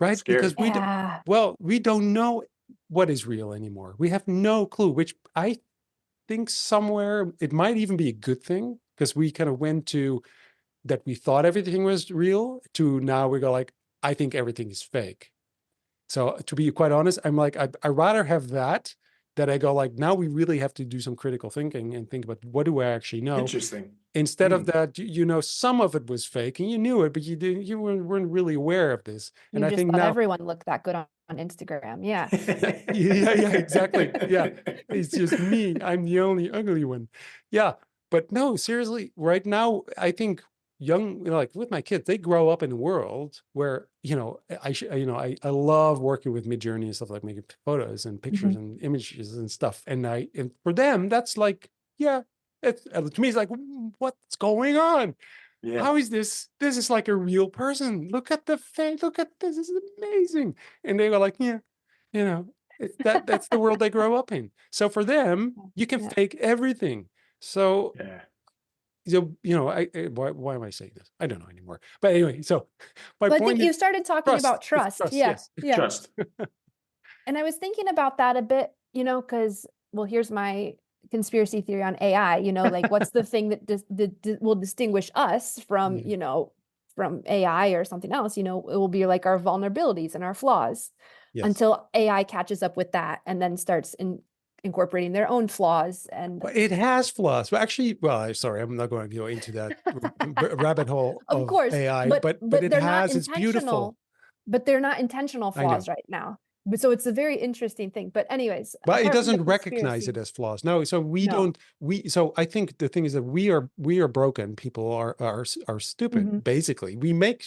right? Scary. Because Yeah. we don't know what is real anymore. We have no clue, which I think somewhere it might even be a good thing, because we kind of went to that we thought everything was real to now we go like, I think everything is fake. So to be quite honest, I'm like, I rather have that I go like, now we really have to do some critical thinking and think about what do I actually know, Interesting. instead of that, some of it was fake and you knew it, but you weren't really aware of this. And You I just think thought now, everyone looked that good on Instagram. Yeah. yeah, exactly. Yeah. It's just me. I'm the only ugly one. Yeah. But no, seriously, right now, I think young, like with my kids, they grow up in a world where, I love working with Midjourney and stuff, like making photos and pictures Mhm. and images and stuff. And for them, that's like, yeah, to me, it's like, what's going on? Yeah. How is this? This is like a real person. Look at the face. Look at this. This is amazing. And they were like, yeah, that's the world they grow up in. So for them, you can Yeah. fake everything. So, Yeah. why am I saying this? I don't know anymore. But anyway, so my Well, I point think is you started talking trust. about It's trust. trust. Yeah. Yes. Yeah. Trust. And I was thinking about that a bit, because, well, here's my conspiracy theory on AI, like what's the thing that will distinguish us from, Yeah. from AI or something else, it will be like our vulnerabilities and our flaws Yes. until AI catches up with that and then starts incorporating their own flaws. And Well, it has flaws. Well, actually, I'm sorry, I'm not going to go into that rabbit hole of of course, AI, but but but it they're not has, it's beautiful. intentional, but they're not intentional I know. flaws right now. But so it's a very interesting thing. But anyways, But it apart from the doesn't recognize it conspiracy, as flaws. No, so no. so I think the thing is that we are broken. People are stupid, Mhm. basically. We make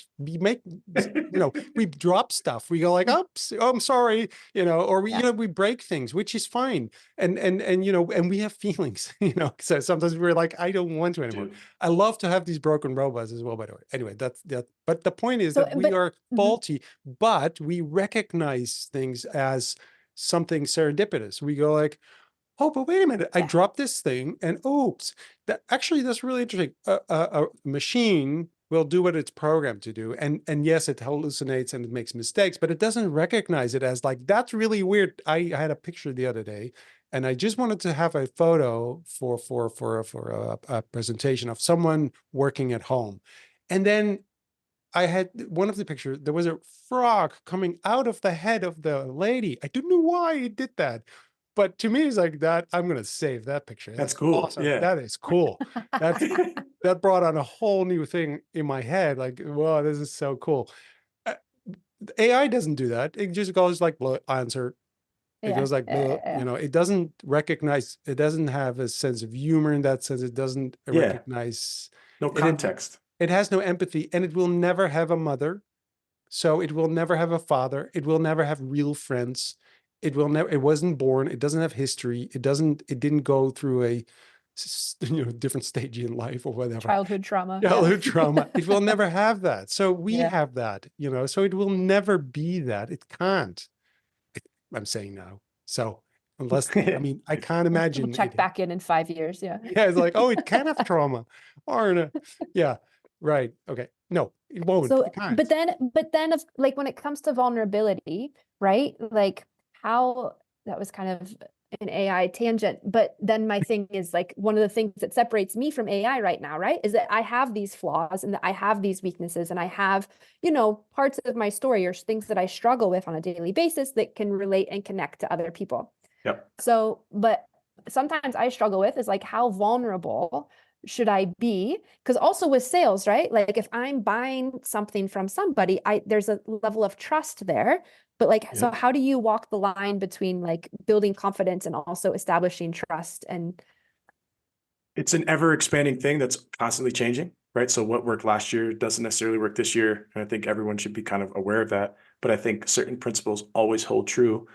we drop stuff. We go like, oops, oh, I'm sorry, or Yeah. we break things, which is fine. And and we have feelings, so sometimes we're like, I don't want to anymore. Dude. I love to have these broken robots as well, by the way. Anyway, that's that. But the point is So, that we but are mhm. faulty, but we recognize things as something serendipitous. We go like, oh, but wait a minute, I Yeah, dropped this thing and oops, that's really interesting. A machine will do what it's programmed to do. And yes, it hallucinates and it makes mistakes, but it doesn't recognize it as like, that's really weird. I had a picture the other day and I just wanted to have a photo for a presentation of someone working at home. And then I had one of the pictures, there was a frog coming out of the head of the lady. I don't know why it did that. But to me, it's like that. I'm going to save that picture. That's That's cool. awesome. Yeah. That is cool. That's that brought on a whole new thing in my head. Like, wow, this is so cool. Uh, AI doesn't do that. It just goes like, answer. It yeah, goes like, yeah. it doesn't recognize, it doesn't have a sense of humor in that sense. It doesn't Yeah. recognize, No it, context. it has no empathy, and it will never have a mother. So it will never have a father. It will never have real friends. It will never, it wasn't born. It doesn't have history. It didn't go through a, different stage in life or whatever. Childhood trauma. Yeah. Childhood trauma. It will never have that. So we Yeah. have that, so it will never be that. It can't. I'm saying now. So unless, I mean, I can't We'll imagine check it. back in 5 years. Yeah. Yeah, it's like, oh, it can have trauma or yeah, right. Okay. No, it won't. So, It can't. but then of like when it comes to vulnerability, right? Like how that was kind of an AI tangent, but then my thing is like one of the things that separates me from AI right now, right? Is that I have these flaws and that I have these weaknesses and I have, parts of my story or things that I struggle with on a daily basis that can relate and connect to other people. Yep. So, but sometimes I struggle with is like how vulnerable should I be? Because also with sales, right? Like if I'm buying something from somebody, there's a level of trust there. But like, so Yep. how do you walk the line between like building confidence and also establishing trust? And It's an ever expanding thing that's constantly changing. right? So what worked last year doesn't necessarily work this year. And I think everyone should be kind of aware of that. But I think certain principles always hold true.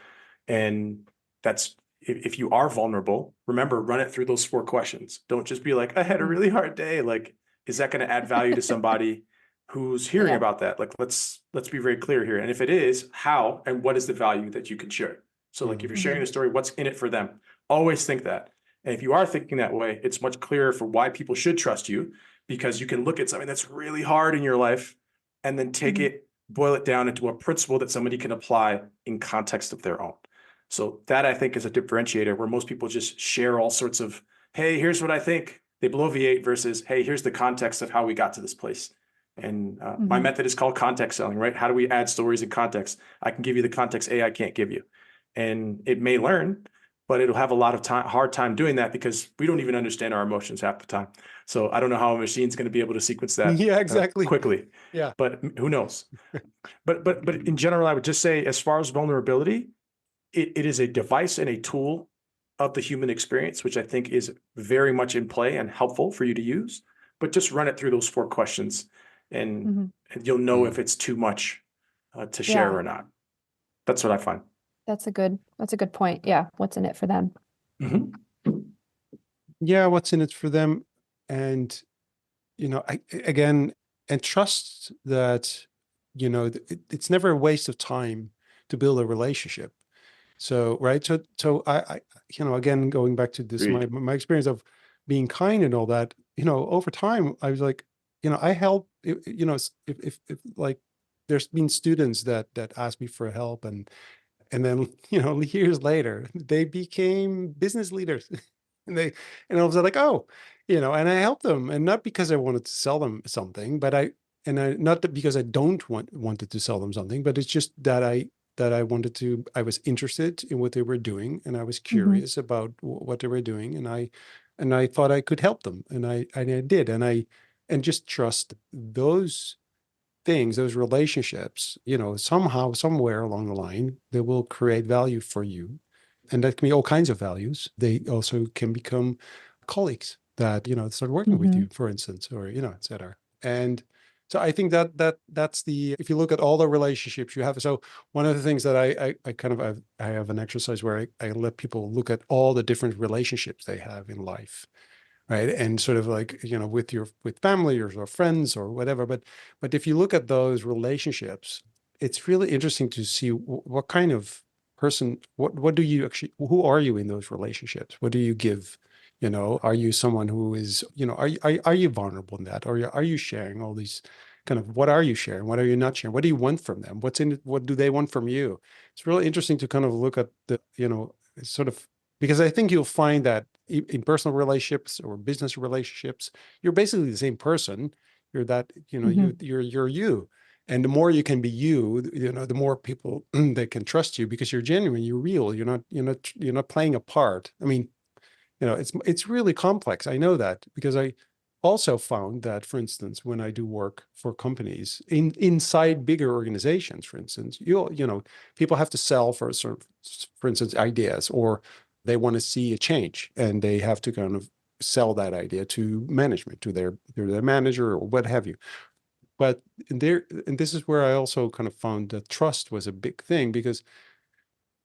And that's if you are vulnerable, remember, run it through those 4 questions. Don't just be like, I had a really hard day. Like, is that going to add value to somebody who's hearing Yeah. about that? Like, let's be very clear here. And if it is, how and what is the value that you can share? So, like, if you're sharing Mhm. a story, what's in it for them? Always think that. And if you are thinking that way, it's much clearer for why people should trust you, because you can look at something that's really hard in your life and then take Mhm. it, boil it down into a principle that somebody can apply in context of their own. So that, I think, is a differentiator where most people just share all sorts of, hey, here's what I think. They bloviate versus, hey, here's the context of how we got to this place. And my Mhm. method is called context selling, right? How do we add stories in context? I can give you the context A I can't give you. And it may learn, but it'll have a lot of hard time doing that because we don't even understand our emotions half the time. So I don't know how a machine's going to be able to sequence that Yeah, exactly. quickly, Yeah. but who knows? But in general, I would just say, as far as vulnerability, it is a device and a tool of the human experience, which I think is very much in play and helpful for you to use. But just run it through those 4 questions, and, Mhm. and you'll know if Mm. it's too much to share Yeah, or not. That's what I find. that's a good point. Yeah, what's in it for them? Mhm. Yeah, what's in it for them? And, again, and trust that, it's never a waste of time to build a relationship. So, right. So again, going back to this, my Agreed. my experience of being kind and all that, over time, I was like, I help, if like, there's been students that asked me for help, and then, years later, they became business leaders. And I was like, oh, and I helped them. And not because I wanted to sell them something, but not that because I don't wanted to sell them something, but it's just that I wanted to, I was interested in what they were doing, and I was Mhm. curious about what they were doing. And I thought I could help them. And I did. And just trust those things, those relationships, somehow, somewhere along the line, they will create value for you. And that can be all kinds of values. They also can become colleagues that, start working with you, Mhm. for instance, or, et cetera. And so I think that's if you look at all the relationships you have. So one of the things that I kind of, I have an exercise where I let people look at all the different relationships they have in life, right? And sort of like, with family or friends or whatever. But if you look at those relationships, it's really interesting to see what kind of person, what do you actually, who are you in those relationships? What do you give? Are you someone who is, are you vulnerable in that? Or are you sharing all these kind of, what are you sharing? What are you not sharing? What do you want from them? What's in it? What do they want from you? It's really interesting to kind of look at the, sort of, because I think you'll find that in personal relationships or business relationships, you're basically the same person. You're that, Mhm. you're you. And the more you can be you, the more people they can trust you because you're genuine, you're real. You're not playing a part. I mean, it's really complex. I know that because I also found that, for instance, when I do work for companies inside bigger organizations, for instance, people have to sell for for instance, ideas, or they want to see a change, and they have to kind of sell that idea to management, to their manager or what have you. But and this is where I also kind of found that trust was a big thing because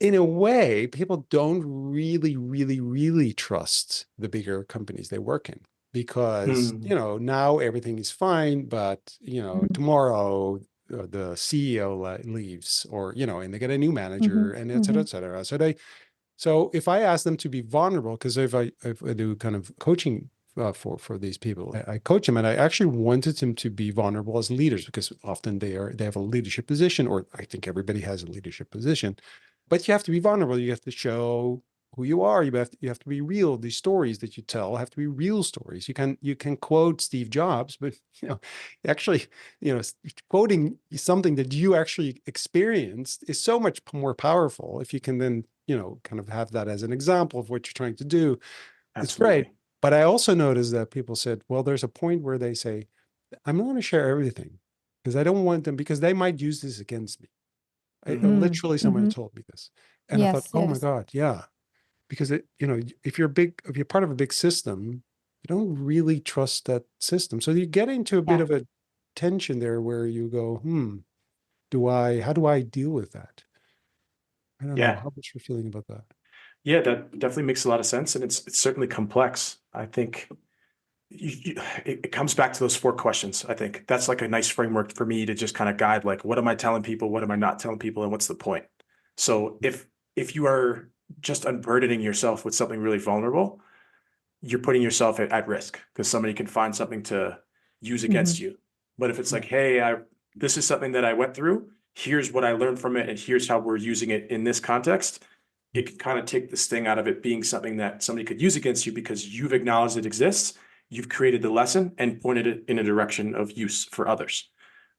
in a way, people don't really, really, really trust the bigger companies they work in because, Hmm. now everything is fine, but, Mhm. tomorrow the CEO leaves, or, and they get a new manager, Mhm. and et cetera, Mhm. et cetera. So if I ask them to be vulnerable, because if I do kind of coaching for these people, I coach them, and I actually wanted them to be vulnerable as leaders because often they have a leadership position, or I think everybody has a leadership position, but you have to be vulnerable. You have to show who you are. You have to be real. These stories that you tell have to be real stories. You can quote Steve Jobs, but actually, quoting something that you actually experienced is so much more powerful if you can then kind of have that as an example of what you're trying to do. It's great. Absolutely. But I also noticed that people said, well, there's a point where they say, I'm not going to share everything because I don't want them, because they might use this against me. Hmm. Mm. Literally, someone Mhm. told me this. And I thought, Yes, oh my yes. God, yeah. Because if you're part of a big system, you don't really trust that system. So you get into a bit Yeah. of a tension there where you go, how do I deal with that? I don't know. Yeah. How much you're feeling about that? Yeah, that definitely makes a lot of sense. And it's certainly complex. I think it comes back to those four questions. I think that's like a nice framework for me to just kind of guide, like, what am I telling people? What am I not telling people? And what's the point? So if you are just unburdening yourself with something really vulnerable, you're putting yourself at risk because somebody can find something to use against Hmm. you. But if it's Yeah. like, hey, this is something that I went through, here's what I learned from it, and here's how we're using it in this context, it can kind of take the sting out of it being something that somebody could use against you because you've acknowledged it exists, you've created the lesson and pointed it in a direction of use for others,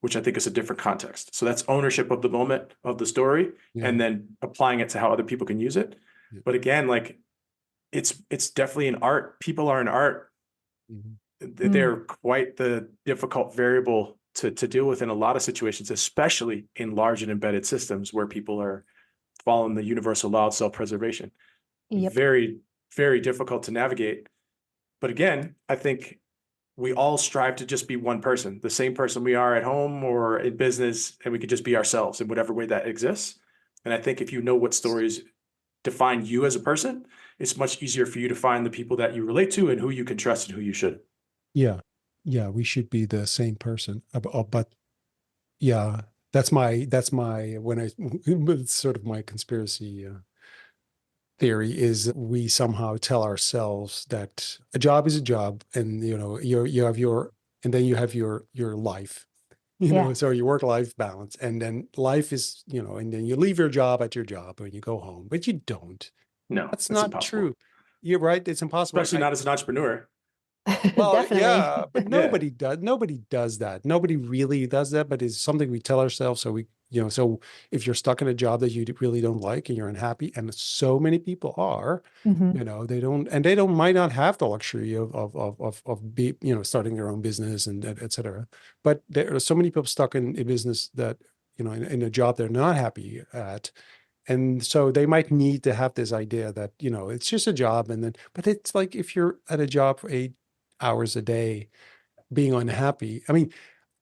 which I think is a different context. So that's ownership of the moment of the story Yeah. and then applying it to how other people can use it. Yeah. But again, like it's definitely an art. People are an art. Mhm. They're quite the difficult variable to deal with in a lot of situations, especially in large and embedded systems where people are following the universal law of self-preservation. Yep. Very, very difficult to navigate. But again, I think we all strive to just be one person, the same person we are at home or in business, and we could just be ourselves in whatever way that exists. And I think if you know what stories define you as a person, it's much easier for you to find the people that you relate to and who you can trust and who you should. Yeah. Yeah. We should be the same person. But yeah, when it's sort of my conspiracy theory is we somehow tell ourselves that a job is a job, and you have and then you have your life, Yeah. so your work life balance, and then life is, and then you leave your job at your job and you go home, but you don't. No, That's that's not impossible, true. You're right. It's impossible. especially not as an entrepreneur. Well, Definitely. yeah, but Yeah, nobody does that. Nobody really does that, but it's something we tell ourselves. So if you're stuck in a job that you really don't like and you're unhappy, and so many people are, Hmm. they don't might not have the luxury of starting their own business and et cetera. But there are so many people stuck in a business that, in a job they're not happy at. And so they might need to have this idea that, it's just a job. But it's like if you're at a job for 8 hours a day, being unhappy. I mean,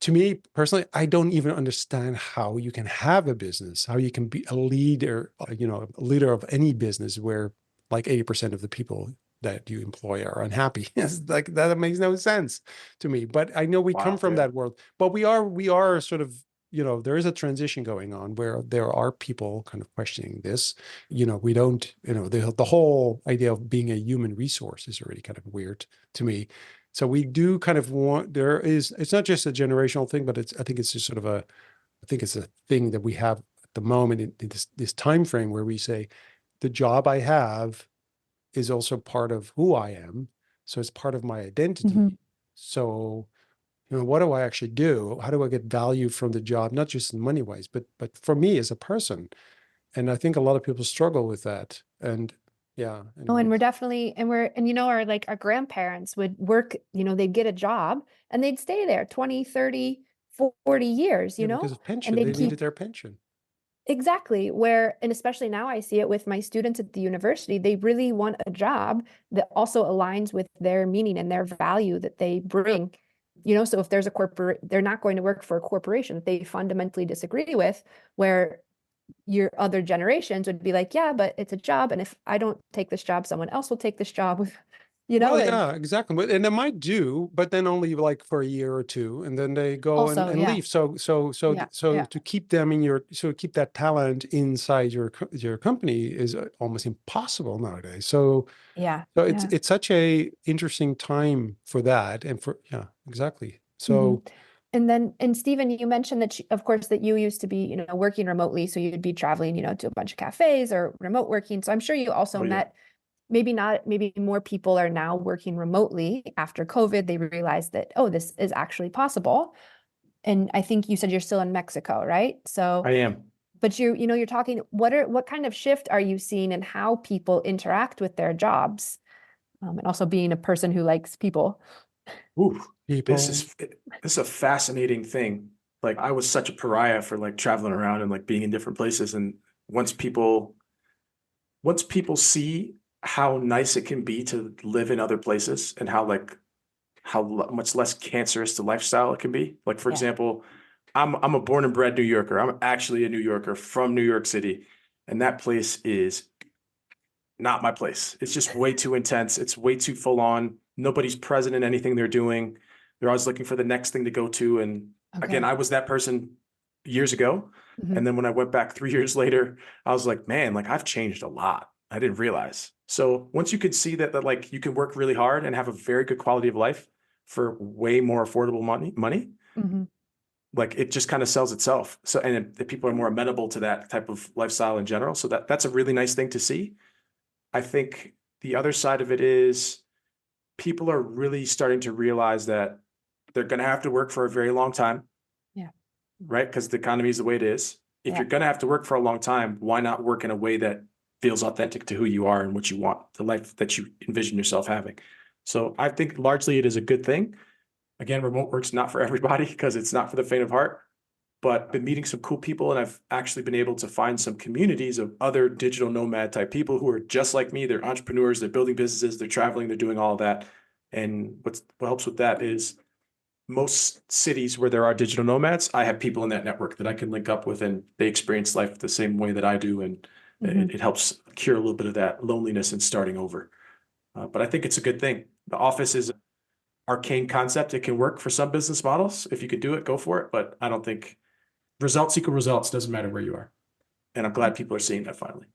to me personally, I don't even understand how you can have a business, how you can be a leader, a leader of any business where like 80% of the people that you employ are unhappy. It's like that makes no sense to me. But I know we come wow, from yeah, that world, but we are sort of, there is a transition going on where there are people kind of questioning this. We don't, the whole idea of being a human resource is already kind of weird to me. So we do kind of want, it's not just a generational thing, but I think it's just sort of I think it's a thing that we have at the moment in this time frame where we say the job I have is also part of who I am. So it's part of my identity. Hmm. So, what do I actually do? How do I get value from the job, not just in money wise, but for me as a person? And I think a lot of people struggle with that. And yeah, Oh, and we're anyways, definitely, and our like our grandparents would work, they'd get a job and they'd stay there 20, 30, 40 years, yeah, because of and pension, they they'd needed keep. their pension. Exactly. And especially now I see it with my students at the university, they really want a job that also aligns with their meaning and their value that they bring. So if there's they're not going to work for a corporation that they fundamentally disagree with, where your other generations would be like, yeah, but it's a job. And if I don't take this job, someone else will take this job, Well, and yeah, exactly. And they might do, but then only like for a year or two, and then they go also, and yeah, leave. So yeah, to keep them so keep that talent inside your company is almost impossible nowadays. yeah, So it's yeah. it's such a interesting time for that, and yeah, exactly. Hmm. So And Stephen, you mentioned that, of course, that you used to be, working remotely. So you'd be traveling, to a bunch of cafes or remote working. So I'm sure you also oh yeah, met, maybe more people are now working remotely after COVID. They realized that, oh, this is actually possible. And I think you said you're still in Mexico, right? So, I am. but you're talking, what kind of shift are you seeing in how people interact with their jobs? And also being a person who likes people. Ooh, this people, is this is a fascinating thing. Like I was such a pariah for like traveling around and like being in different places. And once people see how nice it can be to live in other places and how much less cancerous the lifestyle it can be. Like, for Yeah. example, I'm a born and bred New Yorker. I'm actually a New Yorker from New York City, and that place is not my place. It's just way too intense. It's way too full on. Nobody's present in anything they're doing. They're always looking for the next thing to go to. And again, Okay. I was that person years ago. Mhm. And then when I went back 3 years later, I was like, man, like I've changed a lot. I didn't realize. So once you could see that like you can work really hard and have a very good quality of life for way more affordable money, Mhm. like it just kind of sells itself. So, and people are more amenable to that type of lifestyle in general. So that's a really nice thing to see. I think the other side of it is people are really starting to realize that they're going to have to work for a very long time. Yeah. Right? Because the economy is the way it is. If Yeah. you're going to have to work for a long time, why not work in a way that feels authentic to who you are and what you want, the life that you envision yourself having? So I think largely it is a good thing. Again, remote work's not for everybody because it's not for the faint of heart. But I've been meeting some cool people, and I've actually been able to find some communities of other digital nomad type people who are just like me. They're entrepreneurs, they're building businesses, they're traveling, they're doing all of that. And what helps with that is most cities where there are digital nomads, I have people in that network that I can link up with, and they experience life the same way that I do. And Mhm. it helps cure a little bit of that loneliness and starting over. But I think it's a good thing. The office is an arcane concept. It can work for some business models. If you could do it, go for it. But I don't think results equal results, doesn't matter where you are. And I'm glad people are seeing that finally.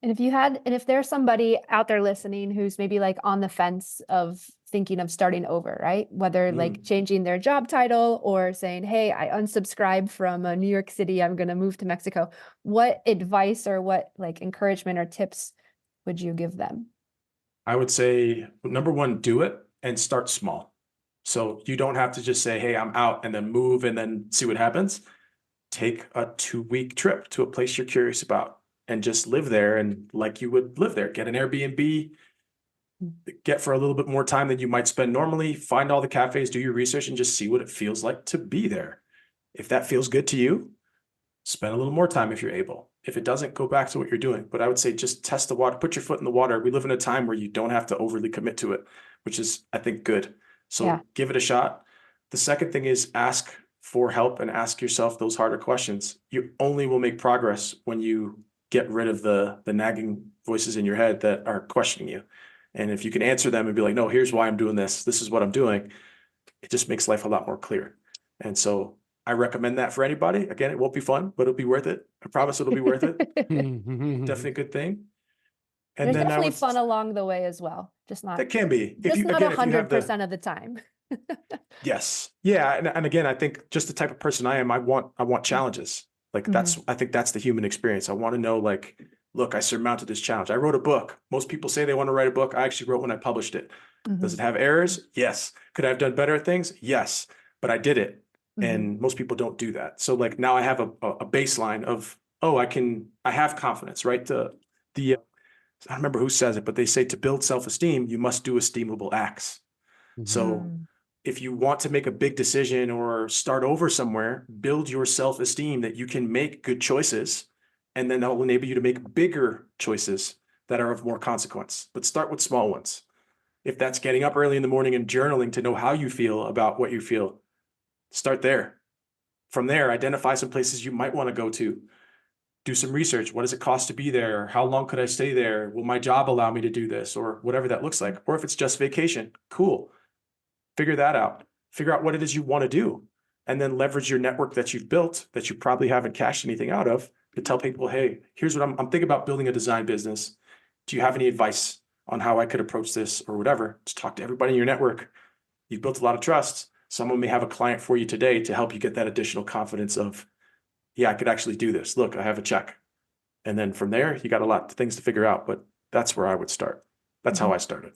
And if there's somebody out there listening who's maybe like on the fence of thinking of starting over, right? Whether like changing their job title or saying, hey, I unsubscribe from New York City, I'm going to move to Mexico. What advice or what like encouragement or tips would you give them? I would say, number one, do it and start small. So you don't have to just say, hey, I'm out, and then move and then see what happens. Take a 2 week trip to a place you're curious about and just live there, and like you would live there. Get an Airbnb, get for a little bit more time than you might spend normally, find all the cafes, do your research, and just see what it feels like to be there. If that feels good to you, spend a little more time if you're able. If it doesn't, go back to what you're doing. But I would say just test the water, put your foot in the water. We live in a time where you don't have to overly commit to it, which is, I think, good. So Yeah. give it a shot. The second thing is ask for help and ask yourself those harder questions. You only will make progress when you get rid of the nagging voices in your head that are questioning you. And if you can answer them and be like, no, here's why I'm doing this. This is what I'm doing. It just makes life a lot more clear. And so I recommend that for anybody. Again, it won't be fun, but it'll be worth it. I promise it'll be worth it. Definitely a good thing. And There's then I definitely would, fun along the way as well. that can be, if Just you, not again, if you have the, 100% of the time. yes. Yeah. And again, I think just the type of person I am, I want challenges. Like I think that's the human experience. I want to know, like, look, I surmounted this challenge. I wrote a book. Most people say they want to write a book. I actually wrote when I published it. Does it have errors? Yes. Could I have done better at things? Yes. But I did it. And most people don't do that. So like now I have a baseline of, oh, I have confidence, right? The I don't remember who says it, but they say to build self-esteem, you must do esteemable acts. So if you want to make a big decision or start over somewhere, build your self-esteem that you can make good choices, and then that will enable you to make bigger choices that are of more consequence. But start with small ones. If that's getting up early in the morning and journaling to know how you feel about what you feel, start there. From there, identify some places you might want to go to. Do some research. What does it cost to be there? How long could I stay there? Will my job allow me to do this? Or whatever that looks like. Or if it's just vacation, cool. Figure that out. Figure out what it is you want to do. And then leverage your network that you've built that you probably haven't cashed anything out of to tell people, hey, here's what I'm thinking about building a design business. Do you have any advice on how I could approach this or whatever? Just talk to everybody in your network. You've built a lot of trust. Someone may have a client for you today to help you get that additional confidence of, yeah, I could actually do this. Look, I have a check. And then from there, you got a lot of things to figure out, but that's where I would start. That's how I started.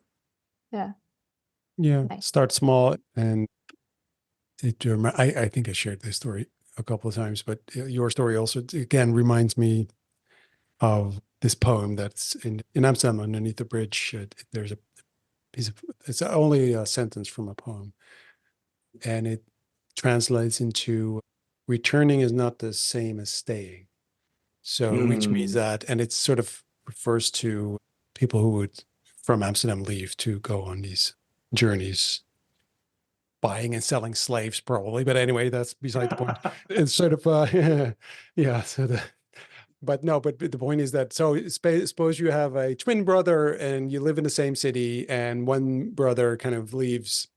Yeah. Yeah, Nice. start small. And I think I shared this story a couple of times, but your story also again reminds me of this poem that's in Amsterdam underneath the bridge. There's a piece of, it's only a sentence from a poem, and it translates into returning is not the same as staying. So, which means that, and it's sort of refers to people who would from Amsterdam leave to go on these journeys, buying and selling slaves probably. But anyway, that's beside the point. It's sort of, yeah. So but no, but the point is that, so suppose you have a twin brother and you live in the same city, and one brother kind of leaves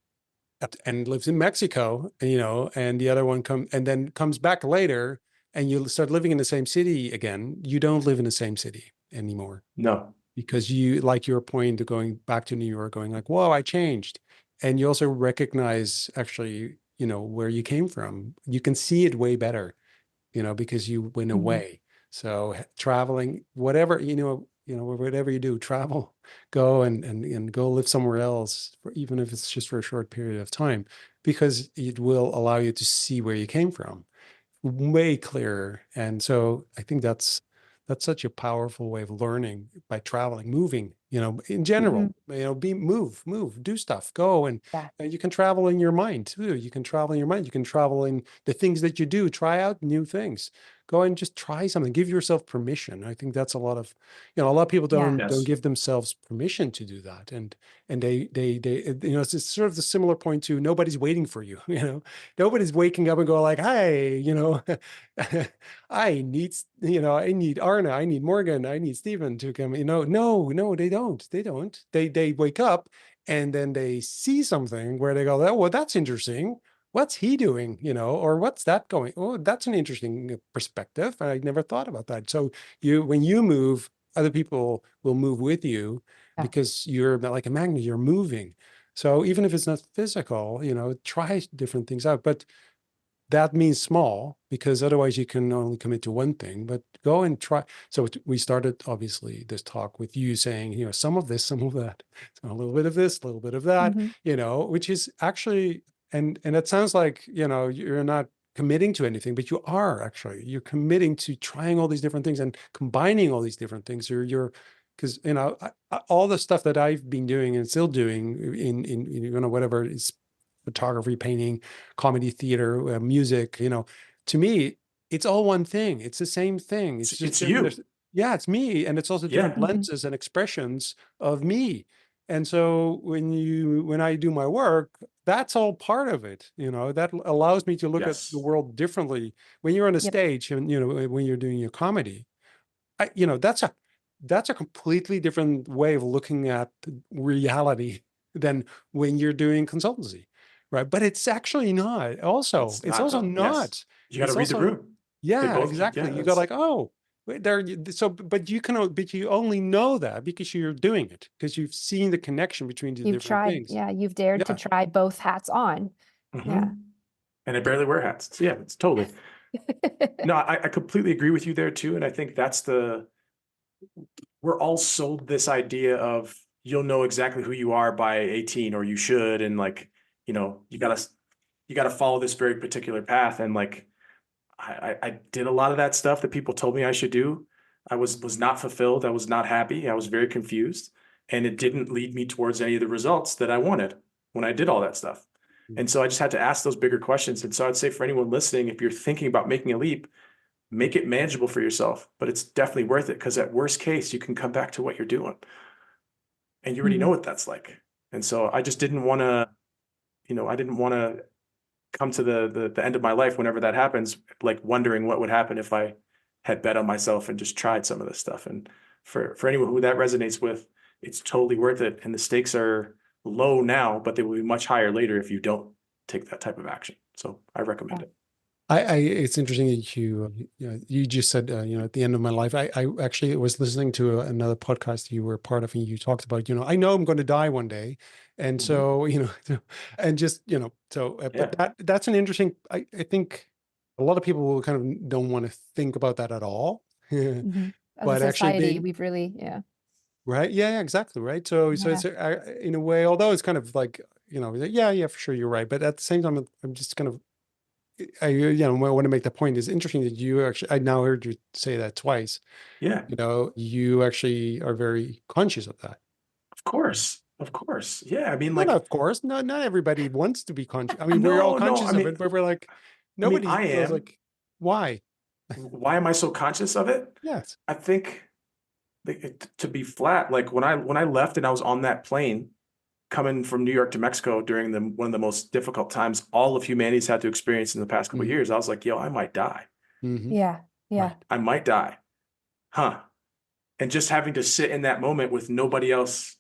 and lives in Mexico, and the other one comes back later, and you start living in the same city again. You don't live in the same city anymore. No. Because you, like your point of going back to New York, going like, whoa, I changed. And you also recognize actually, where you came from. You can see it way better, because you went away. So traveling, whatever, whatever you do, travel, go and go live somewhere else, even if it's just for a short period of time, because it will allow you to see where you came from way clearer. And so I think that's such a powerful way of learning, by traveling, moving, in general, move, do stuff, go. And Yeah. you can travel in your mind too. You can travel in your mind. You can travel in the things that you do, try out new things, go and just try something, give yourself permission. I think that's a lot of, a lot of people Yeah. don't give themselves permission to do that. And they, it's sort of the similar point to nobody's waiting for you, nobody's waking up and go like, hey, I need Arna, I need Morgan, I need Stephen to come, no, they don't. They wake up and then they see something where they go, oh, well, that's interesting. What's he doing? Or what's that going? Oh, that's an interesting perspective. I never thought about that. So when you move, other people will move with you Yeah. because you're like a magnet, you're moving. So even if it's not physical, try different things out. But that means small, because otherwise you can only commit to one thing, but go and try. So we started obviously this talk with you saying, some of this, some of that, so a little bit of this, a little bit of that, which is actually, and it sounds like, you're not committing to anything, but you're committing to trying all these different things and combining all these different things. Because, all the stuff that I've been doing and still doing in whatever is photography, painting, comedy, theater, music, to me, it's all one thing. It's the same thing. It's just It's you. Yeah, it's me. And it's also different lenses and expressions of me. And so when I do my work, that's all part of it. That allows me to look at the Yes. world differently. When you're on a Yep. stage and, when you're doing your comedy, that's a completely different way of looking at reality than when you're doing consultancy. Right. But it's actually not also, It's it's not also though. Yes. not, You got to it's read the also, room. They yeah, both, exactly. yeah, You go it's, like, oh, wait, so, but you only know that because you're doing it, because you've seen the connection between the You've different tried. things. Yeah. You've dared to Yeah. try both hats on. Yeah. and I barely wear hats. So yeah, it's totally. No, I completely agree with you there too. And I think we're all sold this idea of you'll know exactly who you are by 18, or you should. And like, you gotta follow this very particular path. And like, I did a lot of that stuff that people told me I should do. I was not fulfilled. I was not happy. I was very confused, and it didn't lead me towards any of the results that I wanted when I did all that stuff. And so I just had to ask those bigger questions. And so I'd say for anyone listening, if you're thinking about making a leap, make it manageable for yourself, but it's definitely worth it, because at worst case, you can come back to what you're doing and you already know what that's like. And so I just didn't want to, I didn't want to come to the end of my life whenever that happens, like wondering what would happen if I had bet on myself and just tried some of this stuff. And for anyone who that resonates with, it's totally worth it. And the stakes are low now, but they will be much higher later if you don't take that type of action. So I recommend it. It's interesting that you just said, at the end of my life, I actually was listening to another podcast you were part of, and you talked about, I know I'm going to die one day. And so, and just, but that's an interesting, I think a lot of people will kind of don't want to think about that at all. As But a actually society, we've really, right. Yeah, exactly. Right. So it's in a way, although it's kind of like, yeah, for sure, you're right. But at the same time, I'm just kind of, I want to make the point. It's interesting that you actually, I now heard you say that twice. Yeah, You actually are very conscious of that. of course. Of course. Yeah. I mean, No, like, no, of course, not everybody wants to be conscious. I mean, we're all no, conscious of it, but we're like, nobody I feels am. like, why? Why am I so conscious of it? Yes. I think to be flat. Like when I left and I was on that plane coming from New York to Mexico during one of the most difficult times all of humanity's had to experience in the past couple of years, I was like, yo, I might die. Yeah. Yeah. Right. I might die. Huh. And just having to sit in that moment with nobody else,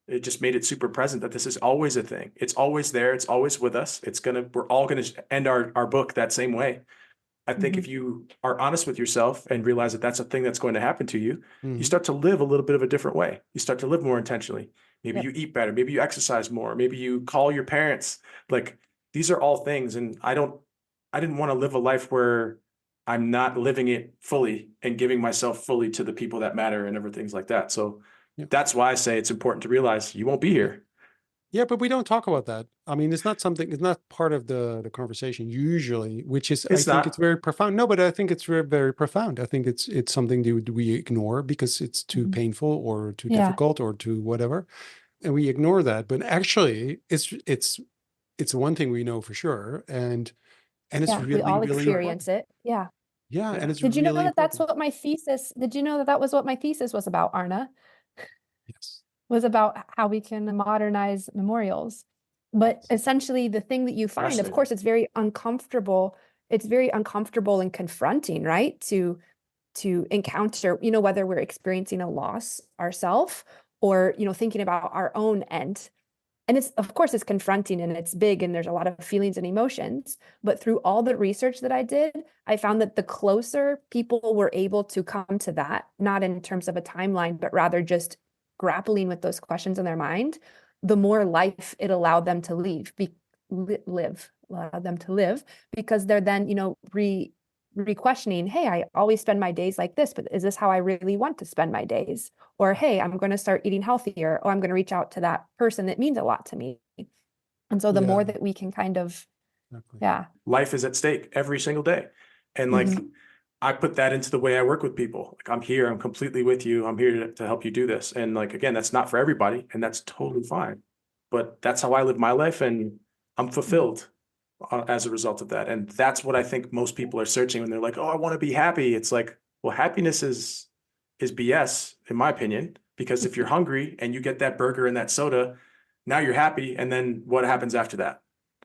it just made it super present that this is always a thing. It's always there. It's always with us. We're all gonna end our book that same way. I think if you are honest with yourself and realize that that's a thing that's going to happen to you, you start to live a little bit of a different way. You start to live more intentionally. Maybe Yep. you eat better. Maybe you exercise more. Maybe you call your parents. Like these are all things. And I didn't want to live a life where I'm not living it fully and giving myself fully to the people that matter and everything like that. So Yep. that's why I say it's important to realize you won't be here. Yeah, but we don't talk about that. I mean, it's not part of the conversation usually, which is, I It's think it's not. very profound. No, but I think it's very, very profound. I think it's something that we ignore because it's too painful or too Yeah. difficult or too whatever. And we ignore that. But actually it's one thing we know for sure. And it's Yeah. We really, all really important. experience it. Yeah. Yeah. Yeah. And it's Did you know really that that's important. what my thesis, did you know that that was what my thesis was about, Arna? Yes. Was about how we can modernize memorials. But essentially the thing that you find, of Fascinating. course, it's very uncomfortable. It's very uncomfortable and confronting, right? To encounter, whether we're experiencing a loss ourselves or, thinking about our own end. And it's, of course, it's confronting and it's big and there's a lot of feelings and emotions. But through all the research that I did, I found that the closer people were able to come to that, not in terms of a timeline, but rather just grappling with those questions in their mind, the more life it allowed them to allowed them to live, because they're then, re-questioning, hey, I always spend my days like this, but is this how I really want to spend my days? Or, hey, I'm going to start eating healthier, or I'm going to reach out to that person that means a lot to me. And so the Yeah. more that we can kind of, Exactly. yeah. Life is at stake every single day. And like, I put that into the way I work with people. Like I'm here, I'm completely with you. I'm here to help you do this. And like, again, that's not for everybody and that's totally fine. But that's how I live my life and I'm fulfilled as a result of that. And that's what I think most people are searching when they're like, oh, I want to be happy. It's like, well, happiness is BS in my opinion, because if you're hungry and you get that burger and that soda, now you're happy. And then what happens after that?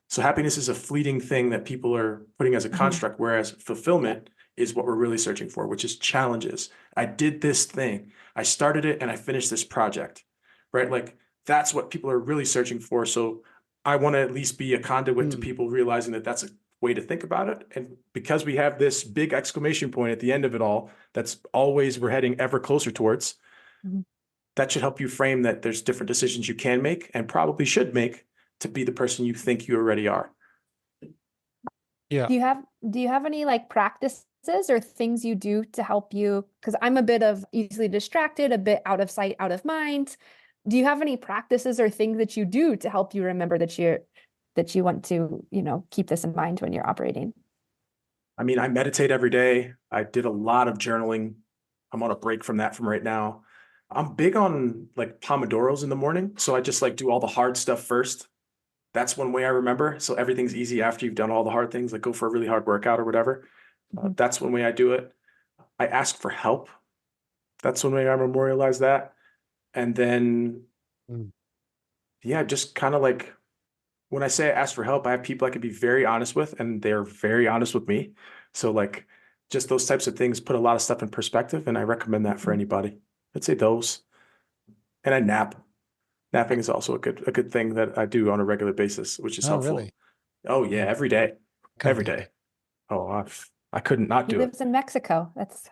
So happiness is a fleeting thing that people are putting as a construct, whereas fulfillment is what we're really searching for, which is challenges. I did this thing, I started it and I finished this project, right? Like that's what people are really searching for. So I want to at least be a conduit to people realizing that that's a way to think about it. And because we have this big exclamation point at the end of it all, that's always we're heading ever closer towards, that should help you frame that there's different decisions you can make and probably should make to be the person you think you already are. Yeah. Do you have any like practices or things you do to help you? Because I'm a bit of easily distracted, a bit out of sight, out of mind. Do you have any practices or things that you do to help you remember that you want to, keep this in mind when you're operating? I mean, I meditate every day. I did a lot of journaling. I'm on a break from that from right now. I'm big on like Pomodoros in the morning. So I just like do all the hard stuff first. That's one way I remember. So everything's easy after you've done all the hard things, like go for a really hard workout or whatever. That's one way I do it. I ask for help. That's one way I memorialize that. And then, yeah, just kind of like when I say I ask for help, I have people I can be very honest with, and they're very honest with me. So like just those types of things put a lot of stuff in perspective, and I recommend that for anybody. I'd say those. And I nap. Napping is also a good thing that I do on a regular basis, which is Oh, helpful. really? Oh yeah, every day. Can't Every believe day. it. Oh, I couldn't not He do it. lives in Mexico. That's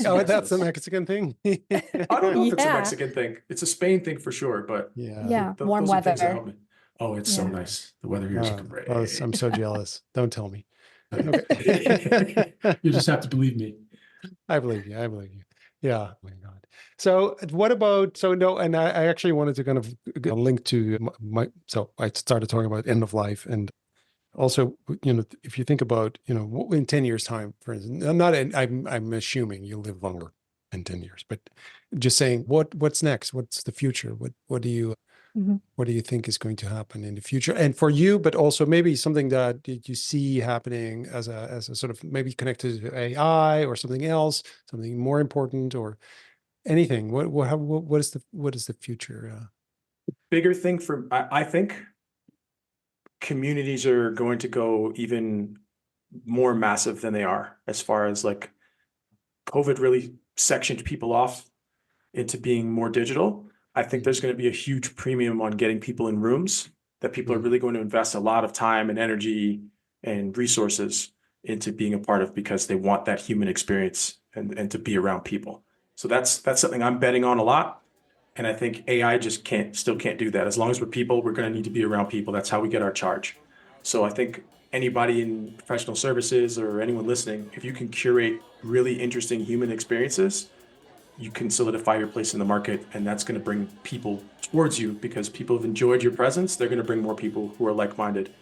Oh, that's a Mexican thing. I don't know if it's a Yeah. Mexican thing. It's a Spain thing for sure, but Yeah, warm those are things that weather. help me. Oh, it's so Yeah. nice. The weather here is great. I'm so jealous. Don't tell me. Okay. You just have to believe me. I believe you. I believe you. Yeah. Oh my God. So what about, so no, and I actually wanted to kind of link to so I started talking about end of life. And also, if you think about, in 10 years time, for instance, I'm assuming you'll live longer in 10 years, but just saying what's next? What's the future? What do you, what do you think is going to happen in the future? And for you, but also maybe something that you see happening as a sort of maybe connected to AI or something else, something more important, or anything. What is the future? Bigger thing for, I think communities are going to go even more massive than they are, as far as like COVID really sectioned people off into being more digital. I think there's going to be a huge premium on getting people in rooms, that people are really going to invest a lot of time and energy and resources into being a part of, because they want that human experience and to be around people. So that's something I'm betting on a lot. And I think AI just still can't do that. As long as we're people, we're going to need to be around people. That's how we get our charge. So I think anybody in professional services or anyone listening, if you can curate really interesting human experiences, you can solidify your place in the market, and that's going to bring people towards you, because people have enjoyed your presence. They're going to bring more people who are like-minded,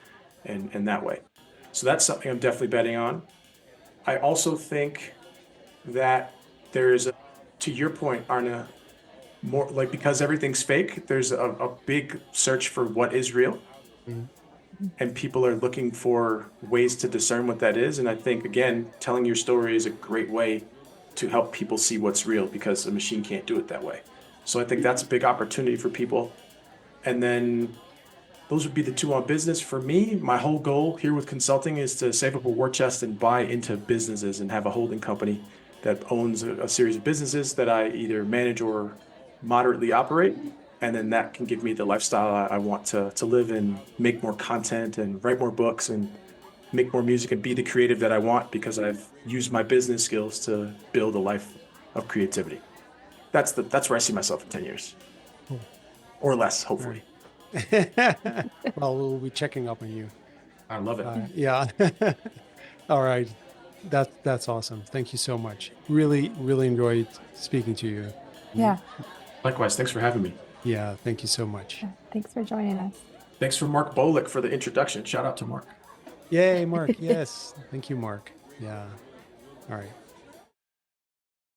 and that way. So that's something I'm definitely betting on. I also think that there's to your point, Arna, more like, because everything's fake, there's a big search for what is real. Mhm. And people are looking for ways to discern what that is. And I think, again, telling your story is a great way to help people see what's real, because a machine can't do it that way. So I think that's a big opportunity for people. And then those would be the two on business. For me, my whole goal here with consulting is to save up a war chest and buy into businesses and have a holding company that owns a series of businesses that I either manage or moderately operate. And then that can give me the lifestyle I want to live and make more content and write more books and make more music and be the creative that I want, because I've used my business skills to build a life of creativity. That's where I see myself in 10 years Cool. or less, All hopefully. right. Well, we'll be checking up on you. I love it. Yeah. All right. That's awesome. Thank you so much. Really, really enjoyed speaking to you. Yeah. Likewise, thanks for having me. Yeah. Thank you so much. Thanks for joining us. Thanks for Mark Bolick for the introduction. Shout out to Mark. Yay, Mark. Yes. Thank you, Mark. Yeah. All right.